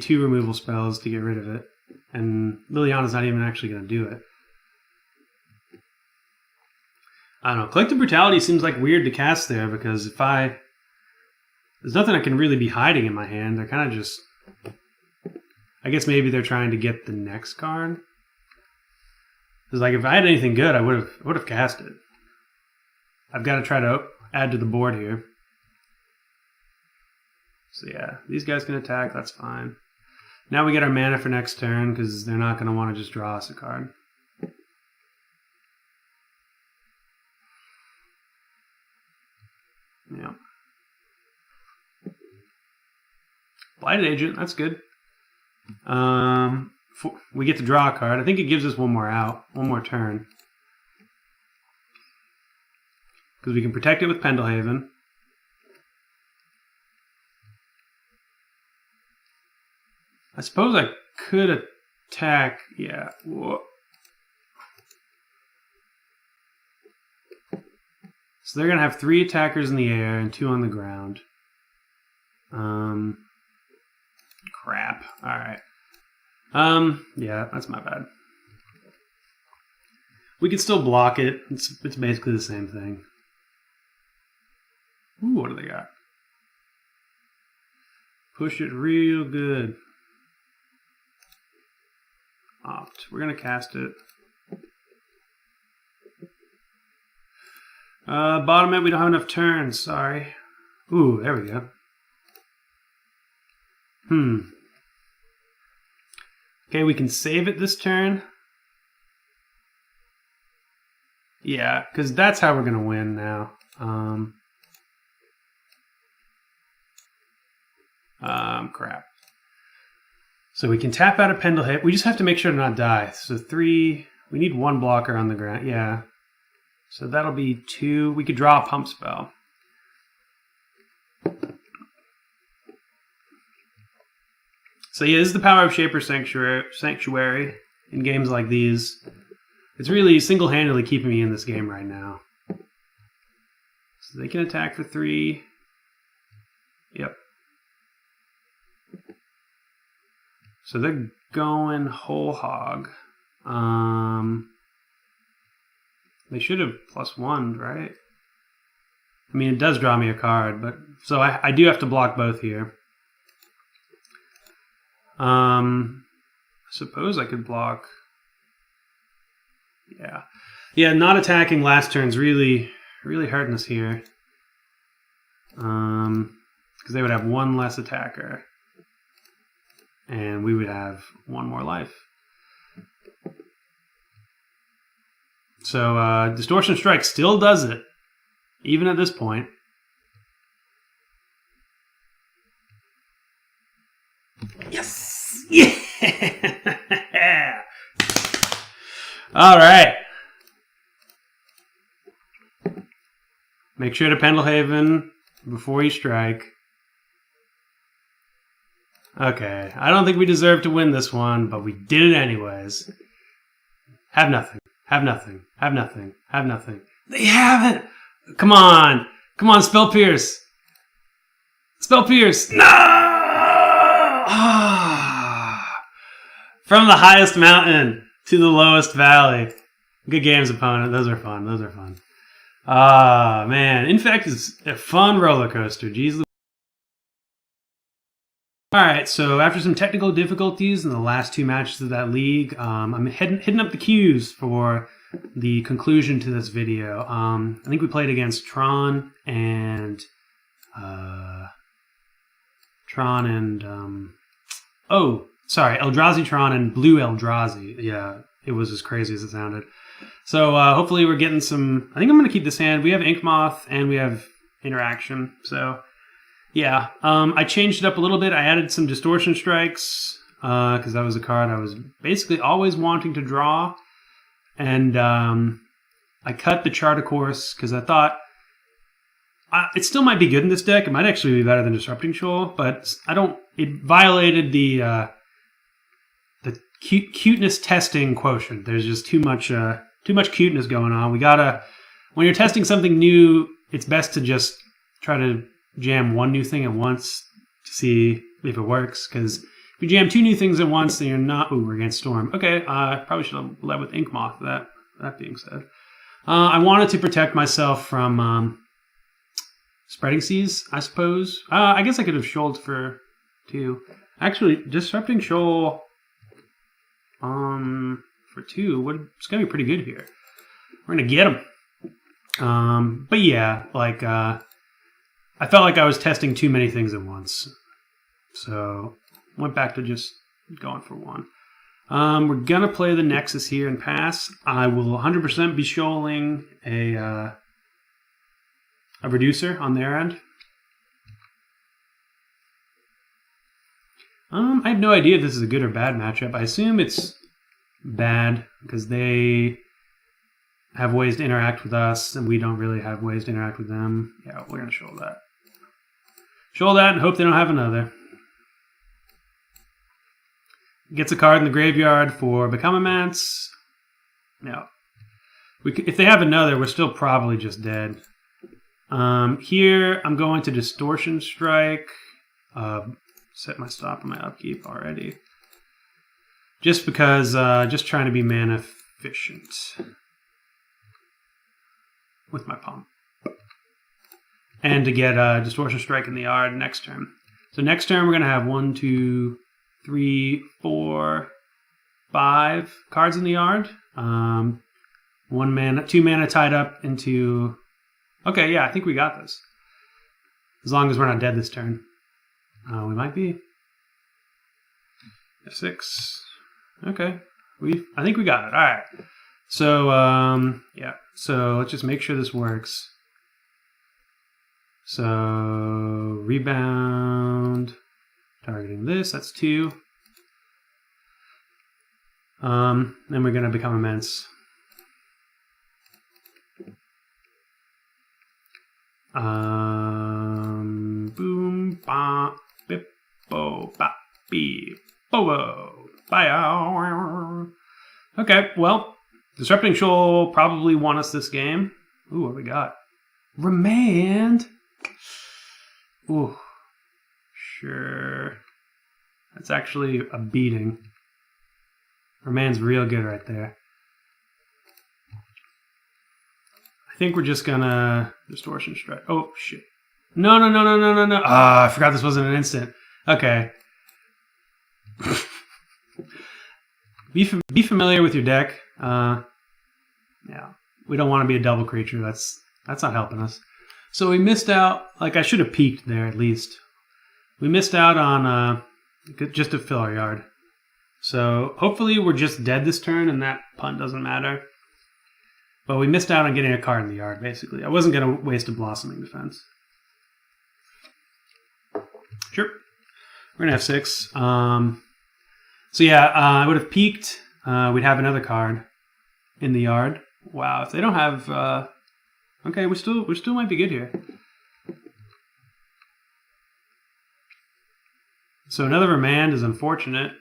two removal spells to get rid of it, and Liliana's not even actually going to do it. I don't know. Collective Brutality seems like weird to cast there because there's nothing I can really be hiding in my hand. They're kind of just... I guess maybe they're trying to get the next card. Because like if I had anything good, I would have cast it. I've got to try to add to the board here. So yeah, these guys can attack, that's fine. Now we get our mana for next turn, because they're not going to want to just draw us a card. Yeah. Blighted Agent, that's good. We get to draw a card. I think it gives us one more turn. Because we can protect it with Pendelhaven. I suppose I could attack, yeah. Whoa. So they're going to have 3 attackers in the air and 2 on the ground. Crap. Alright. Yeah, that's my bad. We can still block it. It's basically the same thing. Ooh, what do they got? Push it real good. Opt. We're going to cast it. Bottom end, we don't have enough turns. Sorry. Ooh, there we go. Okay, we can save it this turn. Yeah, because that's how we're going to win now. Crap. So we can tap out a Pendelhaven. We just have to make sure to not die. So 3, we need 1 blocker on the ground. Yeah. So that'll be 2. We could draw a pump spell. So yeah, this is the power of Shaper Sanctuary in games like these. It's really single-handedly keeping me in this game right now. So they can attack for 3. Yep. So they're going whole hog. They should have +1, right? I mean, it does draw me a card, but so I do have to block both here. I suppose I could block. Yeah. Yeah, not attacking last turn's really hurting us here. Because they would have 1 less attacker. And we would have 1 more life. So Distortion Strike still does it, even at this point. Yes! Yeah! All right. Make sure to Pendelhaven before you strike. Okay, I don't think we deserve to win this one, but we did it anyways. Have nothing. Have nothing. Have nothing. Have nothing. They have it! Come on! Come on, Spell Pierce! Spell Pierce! No! From the highest mountain to the lowest valley. Good games, opponent. Those are fun. Those are fun. Ah, man. Infect is a fun roller coaster. Jeez. Alright, so after some technical difficulties in the last 2 matches of that league, I'm hitting up the queues for the conclusion to this video. I think we played against Tron and Eldrazi Tron and Blue Eldrazi. Yeah, it was as crazy as it sounded. So hopefully we're getting some... I think I'm going to keep this hand. We have Ink Moth and we have Interaction, so... Yeah, I changed it up a little bit. I added some Distortion Strikes, because that was a card I was basically always wanting to draw. And I cut the Chart a Course, because I thought it still might be good in this deck. It might actually be better than Disrupting Shoal, but it violated the cuteness testing quotient. There's just too much cuteness going on. When you're testing something new, it's best to just try to jam 1 new thing at once to see if it works, because if you jam 2 new things at once, then you're not... Ooh, we're against Storm. Okay, probably should have led with Ink Moth, that being said. I wanted to protect myself from Spreading Seas, I suppose. I guess I could have shoaled for 2. Actually, Disrupting Shoal for 2, it's going to be pretty good here. We're going to get him. But yeah, like I felt like I was testing too many things at once, so went back to just going for one. We're gonna play the Nexus here and pass. I will 100% be shoaling a reducer on their end. I have no idea if this is a good or bad matchup. I assume it's bad because they have ways to interact with us, and we don't really have ways to interact with them. Yeah, we're gonna shoal that. Shoal that and hope they don't have another. Gets a card in the graveyard for Become a Manse. No. If they have another, we're still probably just dead. Here, I'm going to Distortion Strike. Set my stop on my upkeep already. Just because, just trying to be mana efficient with my pump. And to get Distortion Strike in the yard next turn. So next turn, we're going to have 1, 2, 3, 4, 5 cards in the yard. 1 mana, 2 mana tied up into... Okay, yeah, I think we got this. As long as we're not dead this turn. We might be. F6. Okay. I think we got it. All right. So, yeah. So let's just make sure this works. So, rebound. Targeting this. That's 2. Then we're going to Become Immense. Boom, ba, bip, bo, ba, beep, bo, bye. Okay, well, Disrupting Shoal probably won us this game. Ooh, what we got? Remand. Ooh, sure. That's actually a beating. Remand's real good right there. I think we're just gonna Distortion Strike. Oh, shit. No. Ah, I forgot this wasn't an instant. Okay. Be familiar with your deck. Yeah. We don't want to be a double creature. That's not helping us. So we missed out. Like, I should have peeked there at least. We missed out on just to fill our yard. So hopefully we're just dead this turn and that punt doesn't matter. But we missed out on getting a card in the yard, basically. I wasn't going to waste a Blossoming Defense. Sure. We're going to have 6. So yeah, I would have peeked. We'd have another card in the yard. Wow, if they don't have... okay, we still might be good here. So another Remand is unfortunate.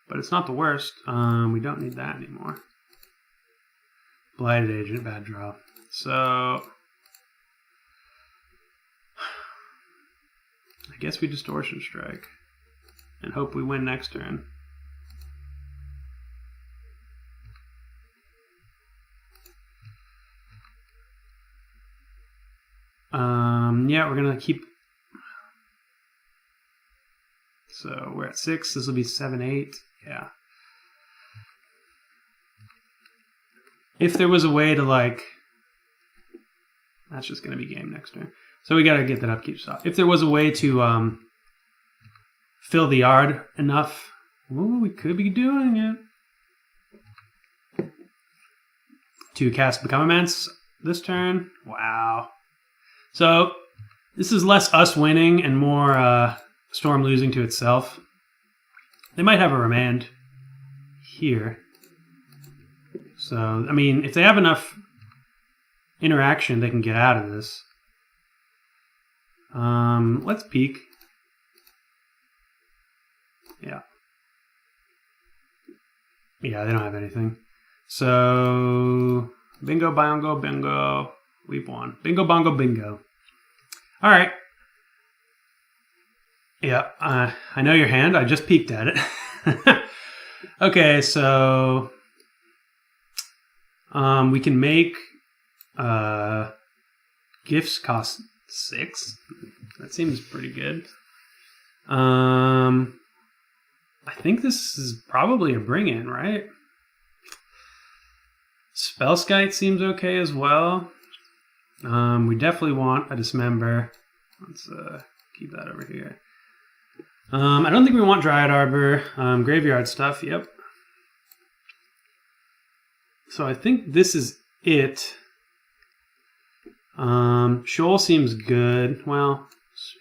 But it's not the worst. We don't need that anymore. Blighted Agent, bad draw. So, I guess we Distortion Strike and hope we win next turn. Yeah, we're gonna keep. So we're at 6. This will be 7, 8. Yeah. If there was a way to, like... That's just going to be game next turn. So we got to get that upkeep stop. If there was a way to fill the yard enough... Ooh, we could be doing it. To cast Become Immense this turn. Wow. So, this is less us winning and more Storm losing to itself. They might have a Remand here. So, I mean, if they have enough interaction, they can get out of this. Let's peek. Yeah. Yeah, they don't have anything. So, bingo, bongo, bingo. We've won. Bingo, bongo, bingo. All right. Yeah, I know your hand. I just peeked at it. Okay, so... we can make gifts cost 6. That seems pretty good. I think this is probably a bring-in, right? Spellskite seems okay as well. We definitely want a Dismember. Let's keep that over here. I don't think we want Dryad Arbor. Graveyard stuff, yep. So I think this is it. Shoal seems good. Well,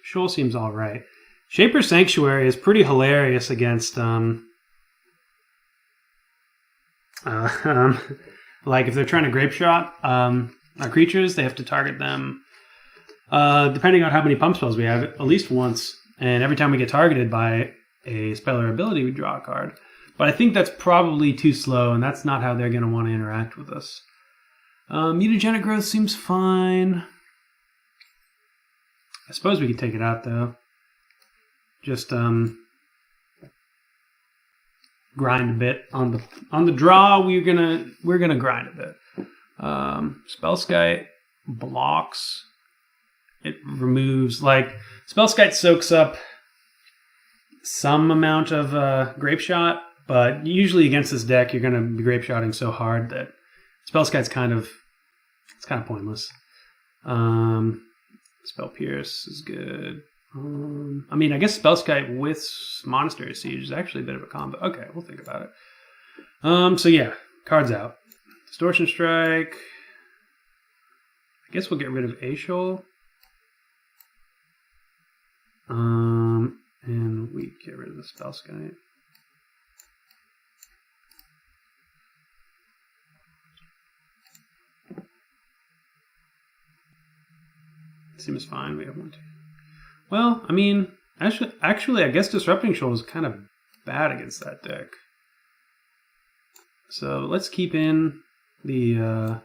Shoal seems alright. Shaper Sanctuary is pretty hilarious against like if they're trying to grape shot our creatures, they have to target them depending on how many pump spells we have, at least once. And every time we get targeted by a spell or ability, we draw a card. But I think that's probably too slow, and that's not how they're going to want to interact with us. Mutagenic Growth seems fine. I suppose we could take it out, though. Just grind a bit on the draw. We're gonna grind a bit. Spellskite blocks. It removes, like, Spellskite soaks up some amount of Grape Shot, but usually against this deck, you're gonna be Grape Shotting so hard that Spellskite's kind of pointless. Spell Pierce is good. I mean, I guess Spellskite with Monastery Siege is actually a bit of a combo. Okay, we'll think about it. So yeah, cards out. Distortion Strike. I guess we'll get rid of Shoal. And we get rid of the Spellskite. Seems fine. We have one, two. Well, I mean, actually, I guess Disrupting Shoal is kind of bad against that deck. So let's keep in the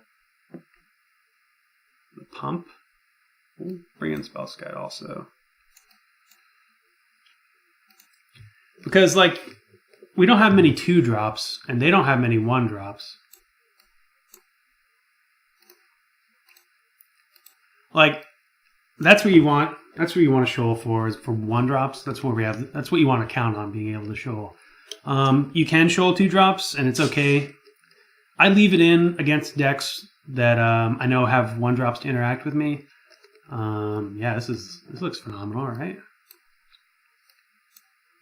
pump. We'll bring in Spellskite also. Because, like, we don't have many 2-drops, and they don't have many 1-drops. Like, that's what you want. That's what you want to shoal for, is for 1-drops. That's what we have. That's what you want to count on being able to shoal. You can shoal 2-drops, and it's okay. I leave it in against decks that I know have 1-drops to interact with me. Yeah, this looks phenomenal, right?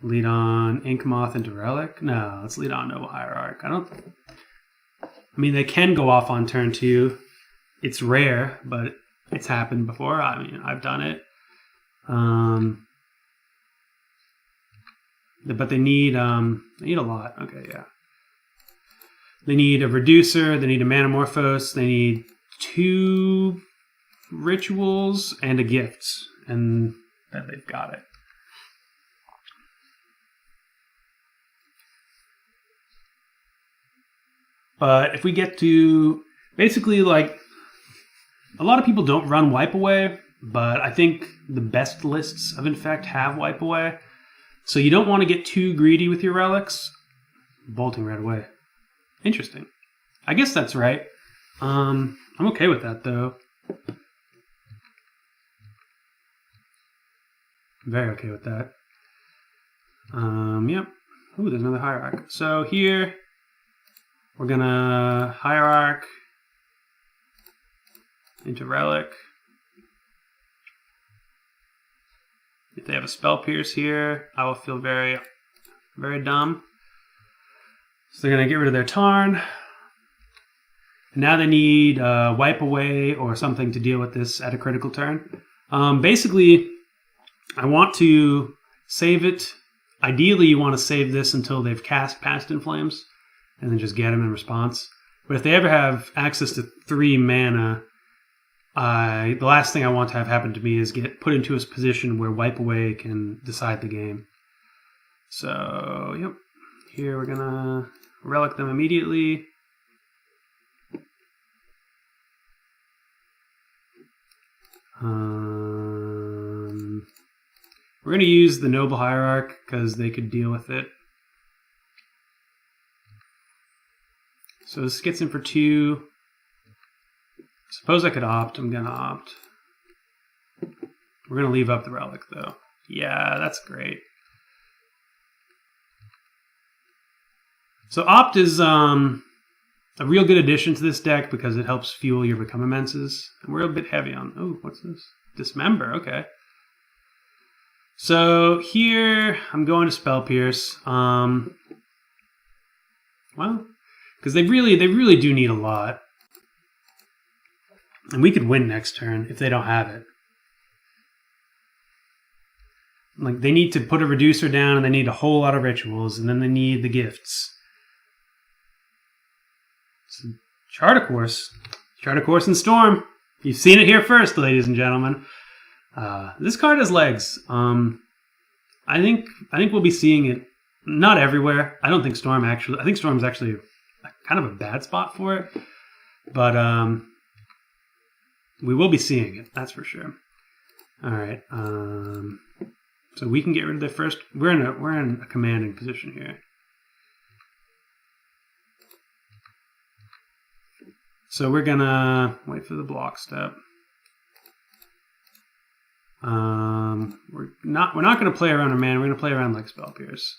Lead on Ink Moth into Relic. No, let's lead on Noble Hierarch. I mean, they can go off on turn 2. It's rare, but it's happened before. I mean, I've done it. But they need a lot. Okay, yeah. They need a Reducer. They need a Manamorphose. They need 2 Rituals and a Gift, and then they've got it. But if we get to, basically, like, a lot of people don't run Wipe Away, but I think the best lists of Infect have Wipe Away. So you don't want to get too greedy with your relics. Bolting right away. Interesting. I guess that's right. I'm okay with that, though. Very okay with that. Yep. Ooh, there's another Hierarch. So here, we're gonna Hierarch into Relic. If they have a Spell Pierce here, I will feel very, very dumb. So they're gonna get rid of their Tarn. And now they need Wipe Away or something to deal with this at a critical turn. Basically, I want to save it. Ideally, you want to save this until they've cast Past in Flames, and then just get them in response. But if they ever have access to 3 mana, the last thing I want to have happen to me is get put into a position where Wipe Away can decide the game. So, yep. Here we're going to Relic them immediately. We're going to use the Noble Hierarch because they could deal with it. So this gets in for 2. Suppose I could opt. I'm going to opt. We're going to leave up the Relic, though. Yeah, that's great. So opt is... a real good addition to this deck because it helps fuel your Become Immenses. And we're a bit heavy on... Oh, what's this? Dismember, okay. So here, I'm going to Spell Pierce. Well, because they really do need a lot. And we could win next turn if they don't have it. Like, they need to put a reducer down, and they need a whole lot of rituals, and then they need the gifts. So, Chart Course and Storm. You've seen it here first, ladies and gentlemen. This card has legs. I think we'll be seeing it not everywhere. I don't think Storm actually. I think Storm's actually kind of a bad spot for it, but we will be seeing it. That's for sure. All right. So we can get rid of the first. We're in a commanding position here. So we're gonna wait for the block step. We're not gonna play around a mana. We're gonna play around like Spell Pierce.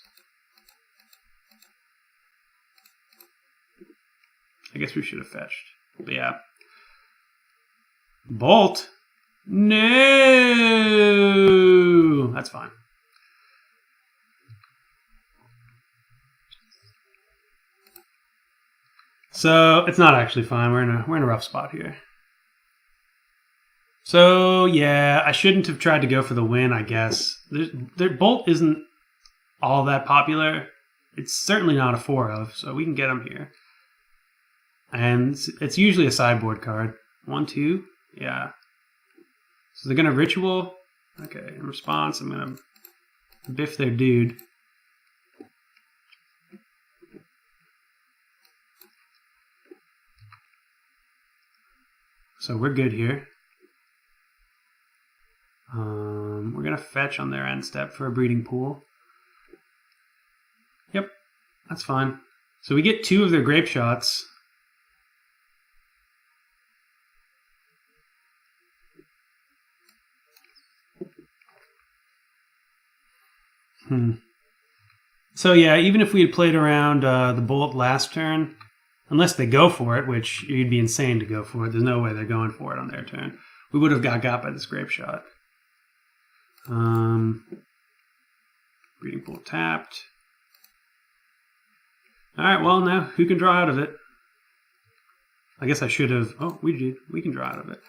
I guess we should have fetched. But yeah. Bolt. No, that's fine. So it's not actually fine. We're in a rough spot here. So yeah, I shouldn't have tried to go for the win. I guess their Bolt isn't all that popular. It's certainly not a 4-of, so we can get them here. And it's usually a sideboard card. 1, 2, yeah. So they're gonna ritual. Okay, in response, I'm gonna biff their dude. So we're good here. We're gonna fetch on their end step for a breeding pool. Yep, that's fine. So we get 2 of their grape shots. So yeah, even if we had played around the Bolt last turn, unless they go for it, which you'd be insane to go for it, there's no way they're going for it on their turn, we would have got by this grape shot. Breeding pool tapped. Alright, well now, who can draw out of it? I guess I should have... Oh, we did. We can draw out of it.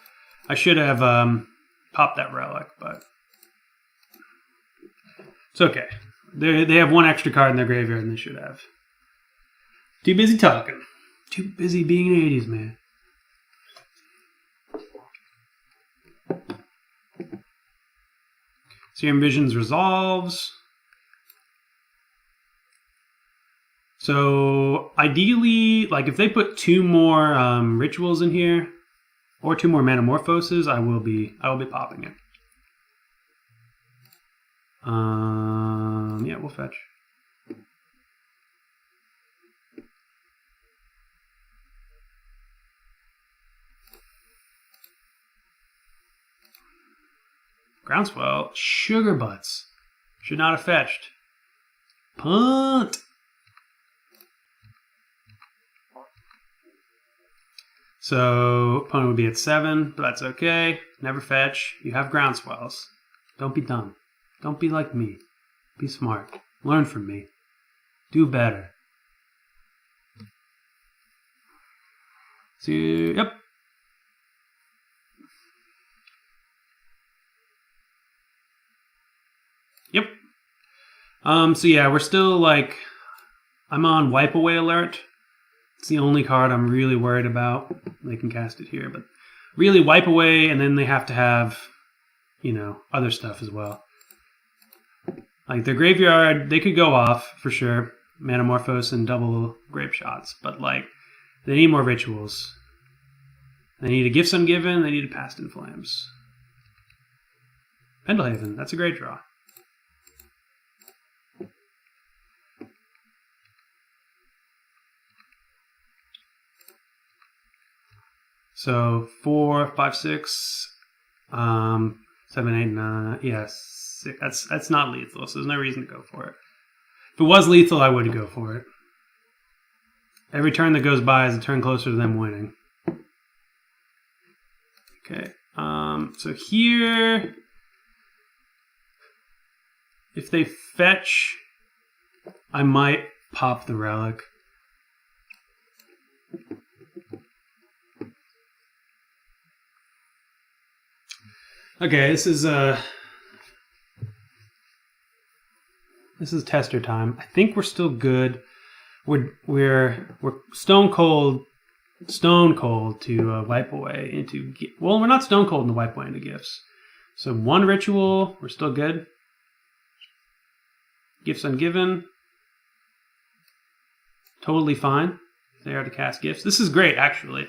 I should have popped that relic, but... It's okay. They have 1 extra card in their graveyard than they should have. Too busy talking. Too busy being an 80s man. Serum Visions resolves. So ideally, like if they put 2 more rituals in here, or 2 more Metamorphoses, I will be popping it. Yeah, we'll fetch. Groundswell, Sugar Butts. Should not have fetched. Punt. So opponent would be at 7, but that's okay. Never fetch. You have Groundswells. Don't be dumb. Don't be like me. Be smart. Learn from me. Do better. So, yep. Yep. So yeah, we're still like, I'm on Wipe Away alert. It's the only card I'm really worried about. They can cast it here, but really Wipe Away, and then they have to have, you know, other stuff as well. Like their graveyard, they could go off for sure. Metamorphose and double grape shots, but like they need more rituals. They need a Gifts Ungiven, they need a Past in Flames. Pendelhaven, that's a great draw. So 4, 5, 6, 7, 8, 9. Yes, that's not lethal, so there's no reason to go for it. If it was lethal, I would go for it. Every turn that goes by is a turn closer to them winning. Okay. So here, if they fetch, I might pop the relic. Okay, this is tester time. I think we're still good. We're stone cold to wipe away into. Well, we're not stone cold to wipe away into gifts. So one ritual, we're still good. Gifts ungiven, totally fine. They are to cast gifts. This is great, actually.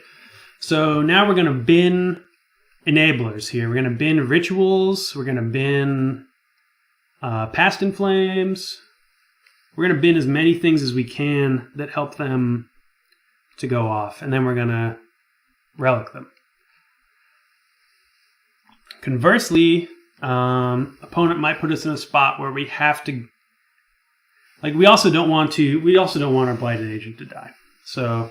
So now we're gonna bin enablers here. We're gonna bin rituals. We're gonna bin past in flames. We're going to bin as many things as we can that help them to go off, and then we're going to relic them. Conversely, opponent might put us in a spot where we have to, like, we also don't want our blighted agent to die. So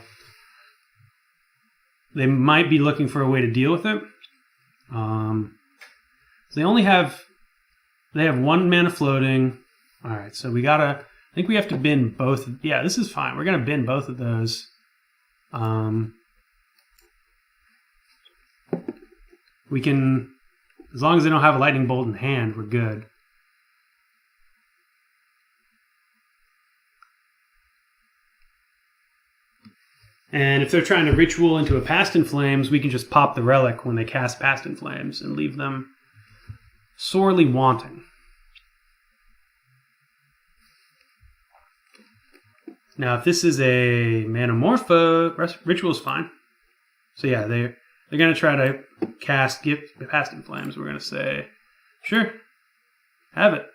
they might be looking for a way to deal with it. They have 1 mana floating. All right, so I think we have to bin both. Yeah, this is fine. We're going to bin both of those. We can, as long as they don't have a lightning bolt in hand, we're good. And if they're trying to ritual into a Past in Flames, we can just pop the relic when they cast Past in Flames and leave them sorely wanting. Now, if this is a Manamorpha, ritual is fine. So yeah, they're going to try to cast Past in Flames. We're going to say, sure, have it.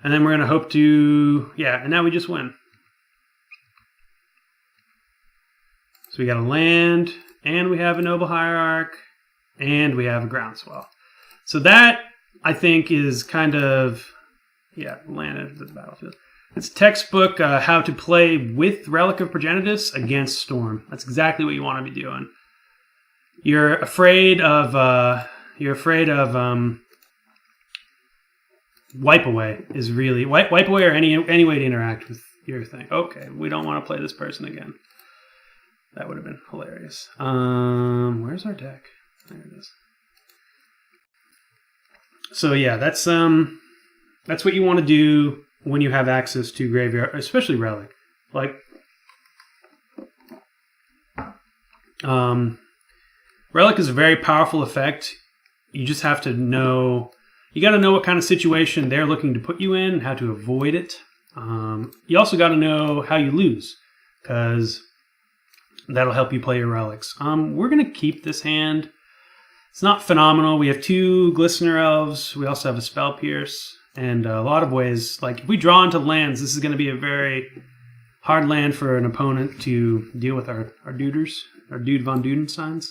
And then we're going to hope to, yeah, and now we just win. So we got a land, and we have a Noble Hierarch, and we have a Groundswell. So that, I think, is kind of, yeah, land into the battlefield. It's textbook how to play with Relic of Progenitus against Storm. That's exactly what you want to be doing. You're afraid of wipe away is really wipe away, or any way to interact with your thing. Okay, we don't want to play this person again. That would have been hilarious. Where's our deck? There it is. So yeah, that's what you want to do when you have access to graveyard, especially Relic. Like, Relic is a very powerful effect. You just have to know. You got to know what kind of situation they're looking to put you in, how to avoid it. You also got to know how you lose, because that'll help you play your relics. We're going to keep this hand. It's not phenomenal. We have 2 Glistener Elves. We also have a Spell Pierce. And a lot of ways, like if we draw into lands, this is going to be a very hard land for an opponent to deal with our Duders, our Dude Von Dudensteins,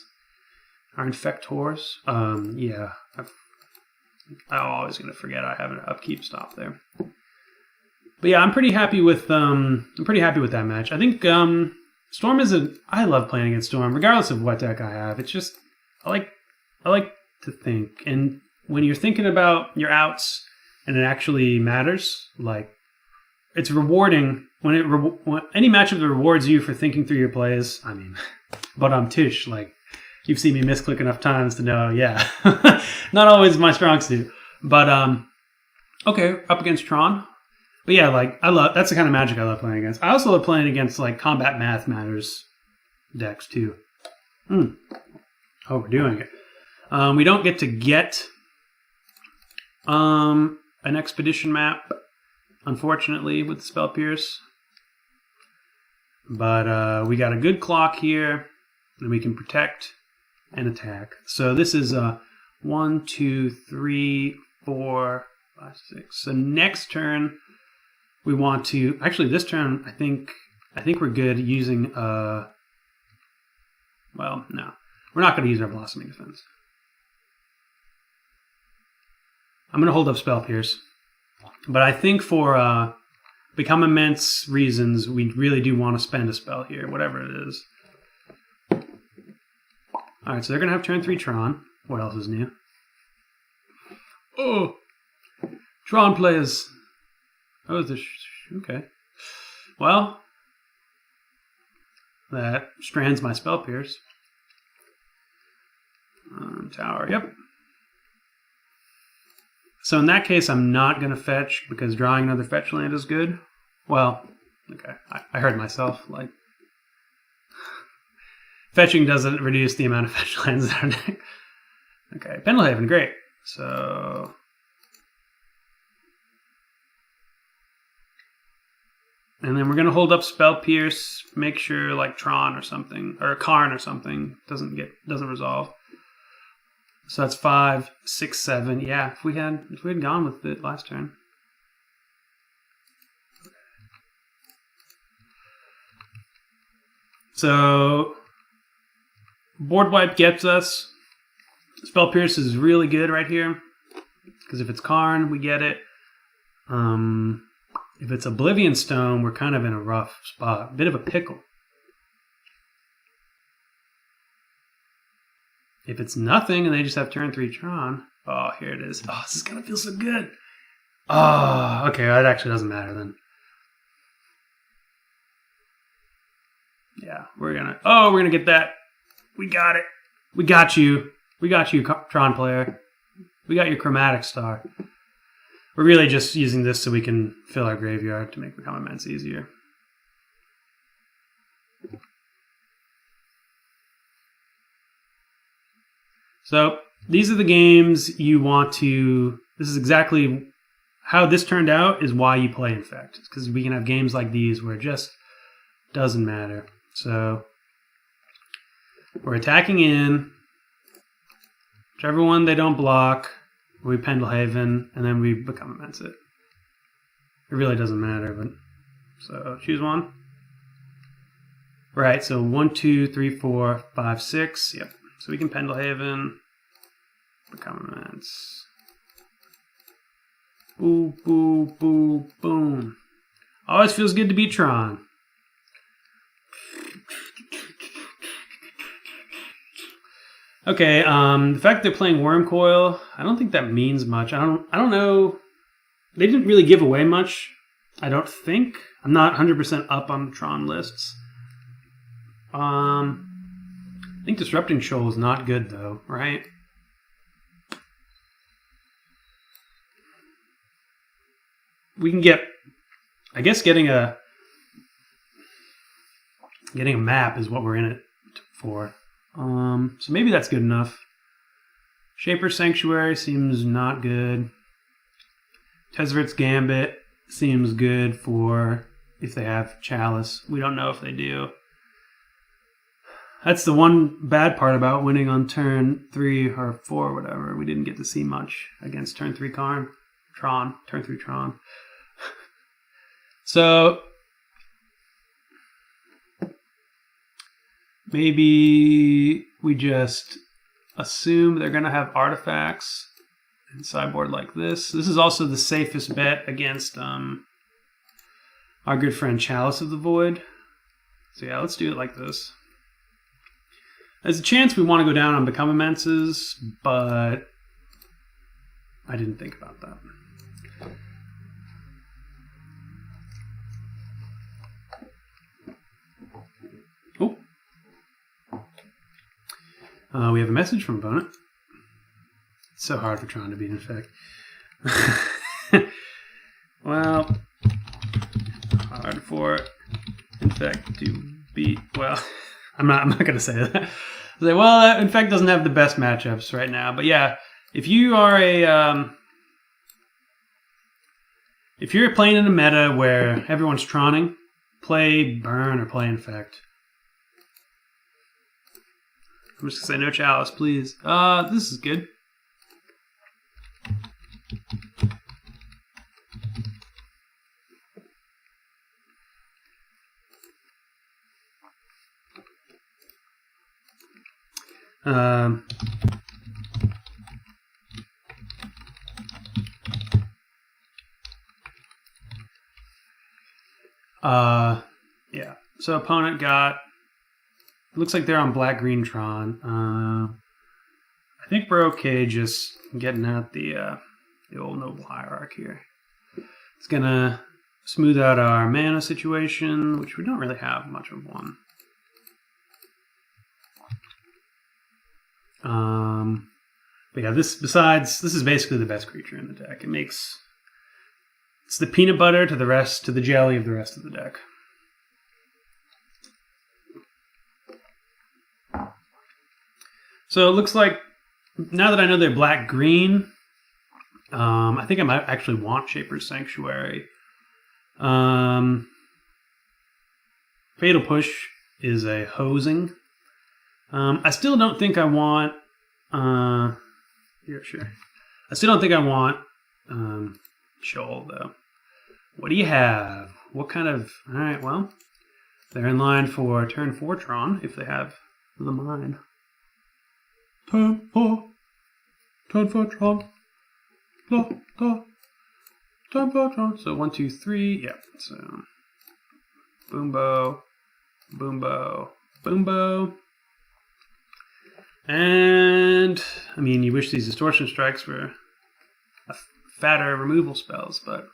our Infectors. Yeah. I'm always going to forget I have an upkeep stop there. But yeah, I'm pretty happy with that match. I think Storm I love playing against Storm, regardless of what deck I have. It's just I like to think, and when you're thinking about your outs and it actually matters, like it's rewarding when any matchup that rewards you for thinking through your plays. I mean, but I'm Tish, like. You've seen me misclick enough times to know, yeah, not always my strong suit. But, okay, up against Tron. But yeah, like, that's the kind of Magic I love playing against. I also love playing against, like, Combat Math Matters decks, too. Oh, we're doing it. We don't get to get an Expedition map, unfortunately, with the Spell Pierce. But we got a good clock here, and we can protect and attack. So this is 1, 2, 3, 4, 5, 6. So next turn we want to actually this turn I think we're good using well, no. We're not going to use our Blossoming Defense. I'm going to hold up Spell Pierce. But I think for become immense reasons, we really do want to spend a spell here, whatever it is. Alright, so they're going to have turn 3 Tron. What else is new? Oh! Tron players! Oh, this... Okay. Well, that strands my spell pierce. Tower, yep. So in that case, I'm not going to fetch, because drawing another fetch land is good. Well, okay, I heard myself. Like, fetching doesn't reduce the amount of fetch lands that are next. Okay, Pendelhaven, great. So... And then we're going to hold up Spell Pierce, make sure like Tron or something, or Karn or something doesn't resolve. So that's 5, 6, 7. Yeah, if we had gone with it last turn. So board wipe gets us. Spell Pierce is really good right here, because if it's Karn, we get it. If it's Oblivion Stone, we're kind of in a rough spot. Bit of a pickle. If it's nothing and they just have turn 3 Tron. Oh, here it is. Oh, this is going to feel so good. Oh, okay. That actually doesn't matter then. Yeah, we're going to get that. We got it. We got you. We got you, Tron player. We got your Chromatic Star. We're really just using this so we can fill our graveyard to make Become Immense easier. So these are the games you want to... This is exactly how this turned out is why you play Infect. Because we can have games like these where it just doesn't matter. So we're attacking in. Whichever one they don't block... We Pendelhaven, and then we Become Immense it. It really doesn't matter, but... So, choose one. Right, so 1, 2, 3, 4, 5, 6. Yep. So we can Pendelhaven. Become Immense. Boo, boo, boo, boom. Always feels good to beat Tron. Okay, the fact they're playing Wormcoil, I don't think that means much. I don't know. They didn't really give away much, I don't think. I'm not 100% up on the Tron lists. I think Disrupting Shoal is not good though, right? We can get, I guess getting a map is what we're in it for. So maybe that's good enough. Shaper's Sanctuary seems not good. Tezzeret's Gambit seems good for if they have Chalice. We don't know if they do. That's the one bad part about winning on turn 3 or 4 or whatever. We didn't get to see much against turn 3 Karn. Tron. Turn 3 Tron. So... maybe we just assume they're going to have artifacts in sideboard like this. This is also the safest bet against our good friend Chalice of the Void. So yeah, let's do it like this. There's a chance we want to go down on Become Immenses, but I didn't think about that. We have a message from opponent. It's so hard for Tron to beat Infect. Well, hard for Infect to beat. Well, I'm not going to say that. Well, Infect doesn't have the best matchups right now, but yeah, if you are if you're playing in a meta where everyone's Tronning, play Burn or play Infect. I'm just going to say no Chalice, please. This is good. Yeah. So opponent got. It looks like they're on black-green Tron. I think we're okay just getting out the old noble hierarch here. It's gonna smooth out our mana situation, which we don't really have much of one. But yeah, this is basically the best creature in the deck. It's the peanut butter to the jelly of the rest of the deck. So it looks like, now that I know they're black-green, I think I might actually want Shaper's Sanctuary. Fatal Push is a hosing. I still don't think I want... yeah, sure. I still don't think I want Shoal, though. What do you have? What kind of... Alright, well, they're in line for turn 4 Tron, if they have the mind. Turn 4 Tron. Turn 4 Tron. So 1, 2, 3. Yeah. So Boombo, Boombo, Boombo. And I mean, you wish these Distortion Strikes were fatter removal spells, but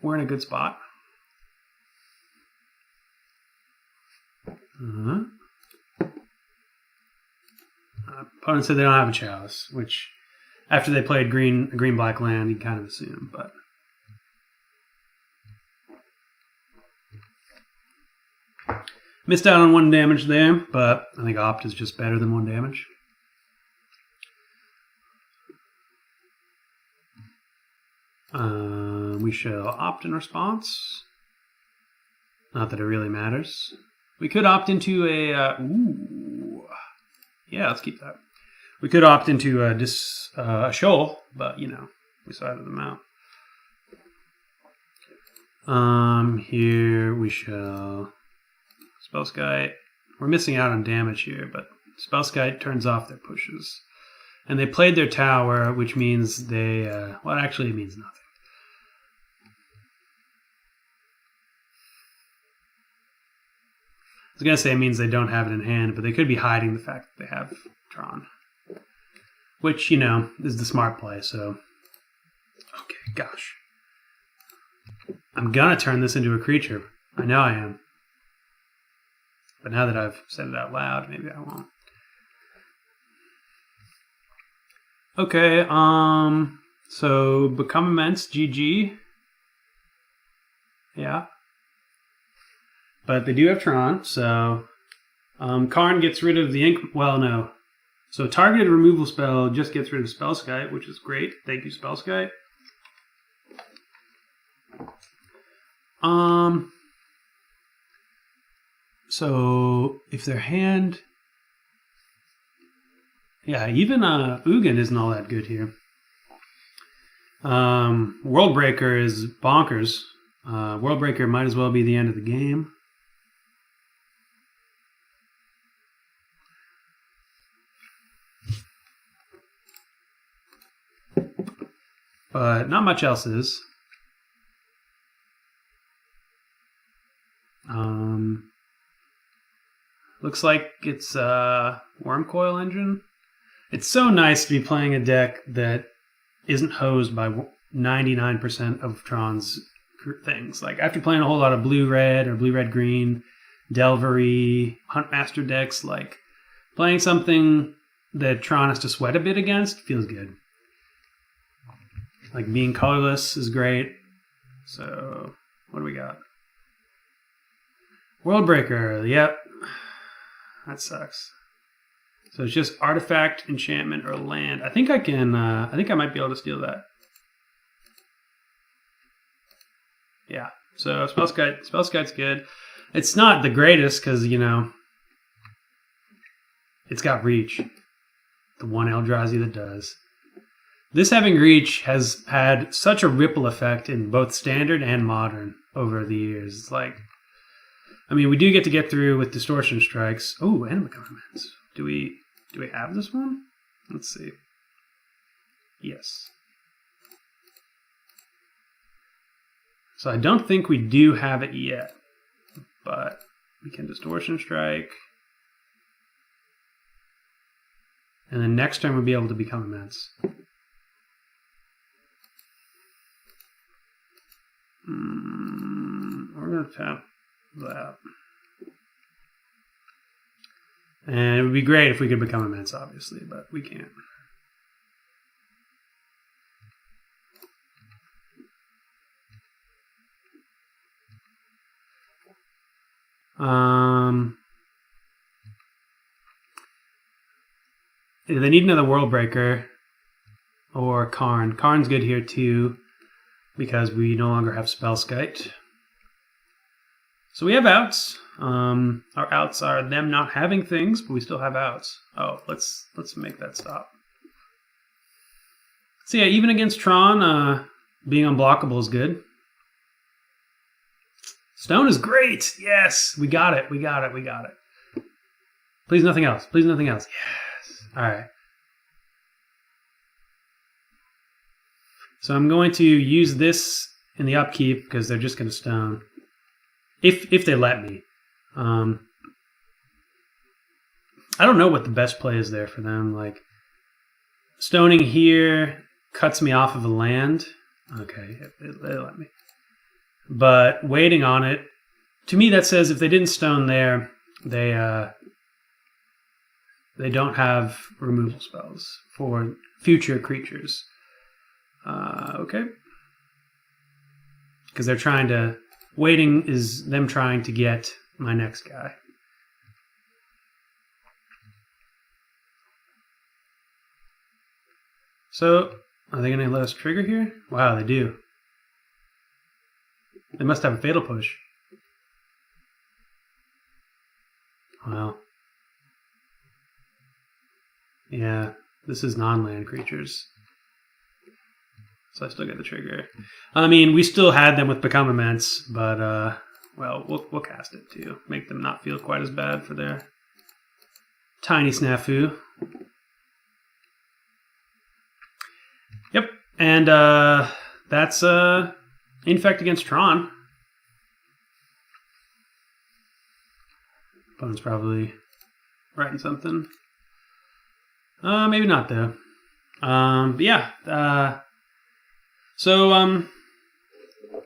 we're in a good spot. Opponent said they don't have a Chalice, which after they played green-black land, you'd kind of assume, but missed out on 1 damage there, but I think Opt is just better than 1 damage. We shall Opt in response. Not that it really matters. We could opt into a... yeah, let's keep that. We could opt into a Shoal, but, you know, we sided them out. Here we shall... Spellskite. We're missing out on damage here, but Spellskite turns off their pushes. And they played their tower, which means they... well, actually it means nothing. I was going to say it means they don't have it in hand, but they could be hiding the fact that they have Tron. Which, you know, is the smart play, so... Okay, gosh. I'm going to turn this into a creature. I know I am. But now that I've said it out loud, maybe I won't. Okay, so Become Immense, GG. Yeah. But they do have Tron, so Karn gets rid of the ink. Well, no. So targeted removal spell just gets rid of Spellskite, which is great. Thank you, Spellskite. So if their hand... Yeah, even Ugin isn't all that good here. Worldbreaker is bonkers. Worldbreaker might as well be the end of the game. But not much else is. Looks like it's Wormcoil Engine. It's so nice to be playing a deck that isn't hosed by 99% of Tron's things. Like after playing a whole lot of blue-red or blue-red-green, Delvery, Huntmaster decks, like playing something that Tron has to sweat a bit against feels good. Like being colorless is great. So what do we got? Worldbreaker, yep. That sucks. So it's just artifact, enchantment, or land. I think I can. I think I might be able to steal that. Yeah. So Spellskite's good. It's not the greatest because you know it's got reach. The one Eldrazi that does. This having reach has had such a ripple effect in both standard and modern over the years. It's like, I mean, we do get through with Distortion Strikes. Oh, and Comments. Do we have this one? Let's see. Yes. So I don't think we do have it yet, but we can Distortion Strike. And then next turn we'll be able to become immense. We're going to tap that. And it would be great if we could become immense, obviously, but we can't. They need another World Breaker or Karn. Karn's good here too because we no longer have Spellskite. So we have outs. Our outs are them not having things, but we still have outs. Oh, let's make that stop. So yeah, even against Tron, being unblockable is good. Stone is great. Yes, we got it. We got it. We got it. Please nothing else. Please nothing else. Yes. All right. So I'm going to use this in the upkeep because they're just going to stone. If they let me. I don't know what the best play is there for them. Like, stoning here cuts me off of a land. Okay, they let me. But waiting on it, to me that says if they didn't stone there, they don't have removal spells for future creatures. Okay. Because they're trying to... Waiting is them trying to get my next guy. So, are they going to let us trigger here? Wow, they do. They must have a Fatal Push. Wow. Yeah, this is non-land creatures. So I still get the trigger. I mean, we still had them with Become Immense, but, well, we'll cast it too. Make them not feel quite as bad for their tiny snafu. Yep, and that's Infect against Tron. Opponent's probably writing something. Maybe not though. But yeah. So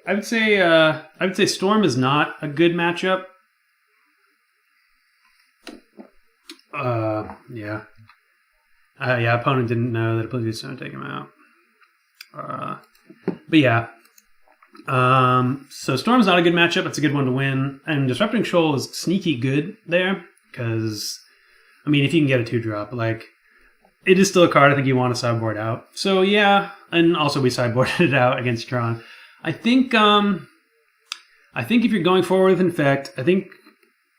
I would say Storm is not a good matchup. Yeah. Yeah, opponent didn't know that Oblivion's going to take him out. But yeah. So Storm's not a good matchup. It's a good one to win. And Disrupting Shoal is sneaky good there. Because, I mean, if you can get a 2-drop, like, it is still a card I think you want to sideboard out. So yeah, and also we sideboarded it out against Tron. I think if you're going forward with Infect, I think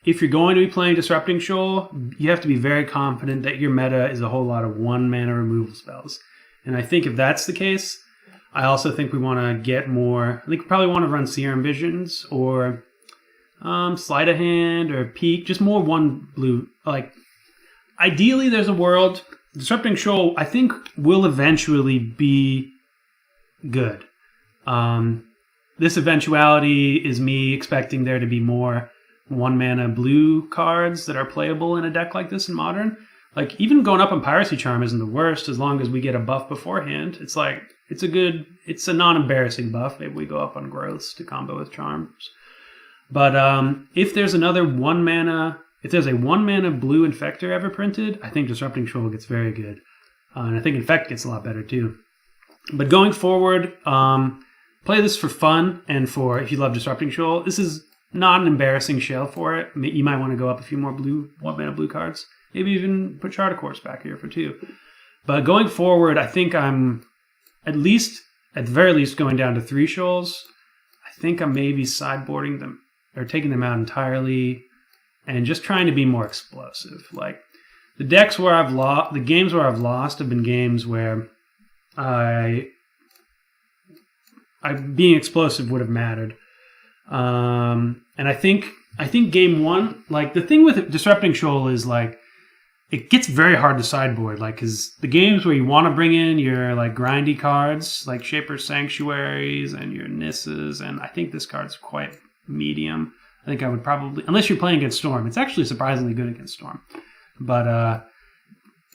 if you're going to be playing Disrupting Shoal, you have to be very confident that your meta is a whole lot of 1-mana removal spells. And I think if that's the case, I also think we want to get more... I think we probably want to run Serum Visions or Sleight of Hand or Peak. Just more 1 blue. Like, ideally there's a world... Disrupting Shoal, I think, will eventually be good. This eventuality is me expecting there to be more 1-mana blue cards that are playable in a deck like this in Modern. Like, even going up on Piracy Charm isn't the worst as long as we get a buff beforehand. It's like, it's a non-embarrassing buff. Maybe we go up on Growths to combo with Charms. But if there's another 1-mana... If there's a 1-mana blue Infector ever printed, I think Disrupting Shoal gets very good. And I think Infect gets a lot better too. But going forward, play this for fun and for, if you love Disrupting Shoal, this is not an embarrassing shell for it. You might want to go up a few more 1-mana blue cards. Maybe even put Chart of Course back here for 2. But going forward, I think I'm at the very least, going down to 3 shoals. I think I'm maybe sideboarding them or taking them out entirely. And just trying to be more explosive. Like, the decks where I've lost, the games where I've lost have been games where being explosive would have mattered. And I think game 1, like, the thing with Disrupting Shoal is, like, it gets very hard to sideboard, like, because the games where you want to bring in your like grindy cards, like Shaper's Sanctuaries and your Nisses, and I think this card's quite medium. I think I would probably, unless you're playing against Storm, it's actually surprisingly good against Storm. But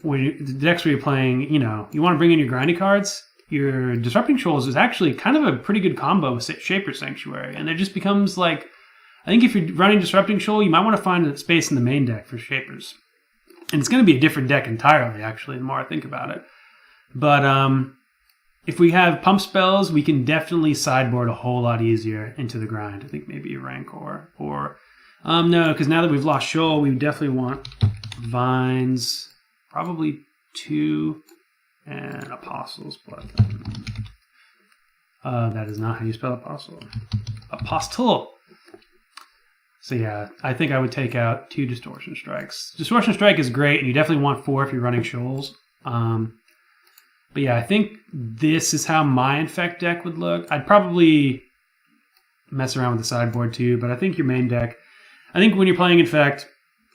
the decks where you're playing, you know, you want to bring in your grindy cards, your Disrupting Shoals is actually kind of a pretty good combo with Shaper's Sanctuary, and it just becomes like, I think if you're running Disrupting Shoal, you might want to find a space in the main deck for Shapers. And it's going to be a different deck entirely, actually, the more I think about it. But if we have pump spells, we can definitely sideboard a whole lot easier into the grind. I think maybe a Rancor. Or, no, because now that we've lost Shoal, we definitely want Vines, probably 2, and Apostle's Blood. That is not how you spell Apostle. Apostle. So yeah, I think I would take out 2 Distortion Strikes. Distortion Strike is great, and you definitely want 4 if you're running Shoals. But yeah, I think this is how my Infect deck would look. I'd probably mess around with the sideboard too, but I think your main deck, I think when you're playing Infect,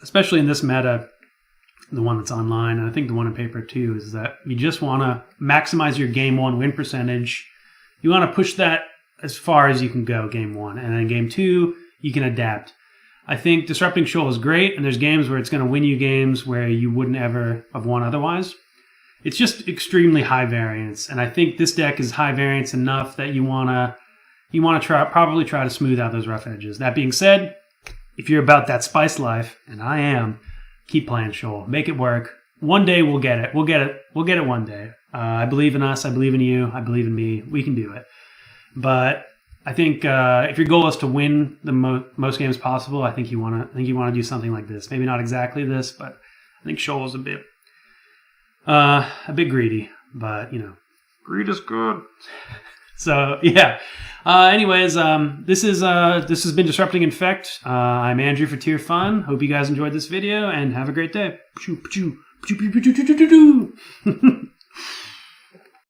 especially in this meta, the one that's online, and I think the one in paper too, is that you just want to maximize your game 1 win percentage. You want to push that as far as you can go game 1, and then game 2, you can adapt. I think Disrupting Shoal is great, and there's games where it's going to win you games where you wouldn't ever have won otherwise. It's just extremely high variance, and I think this deck is high variance enough that you want to probably try to smooth out those rough edges. That being said, if you're about that spice life, and I am, keep playing Shoal. Make it work. One day we'll get it. We'll get it one day. I believe in us. I believe in you. I believe in me. We can do it. But I think if your goal is to win the most games possible, I think you want to do something like this. Maybe not exactly this, but I think Shoal is a bit greedy. But you know, greed is good. So yeah. Anyways, this has been Disrupting Infect. I'm Andrew for Tier Fun. Hope you guys enjoyed this video and have a great day.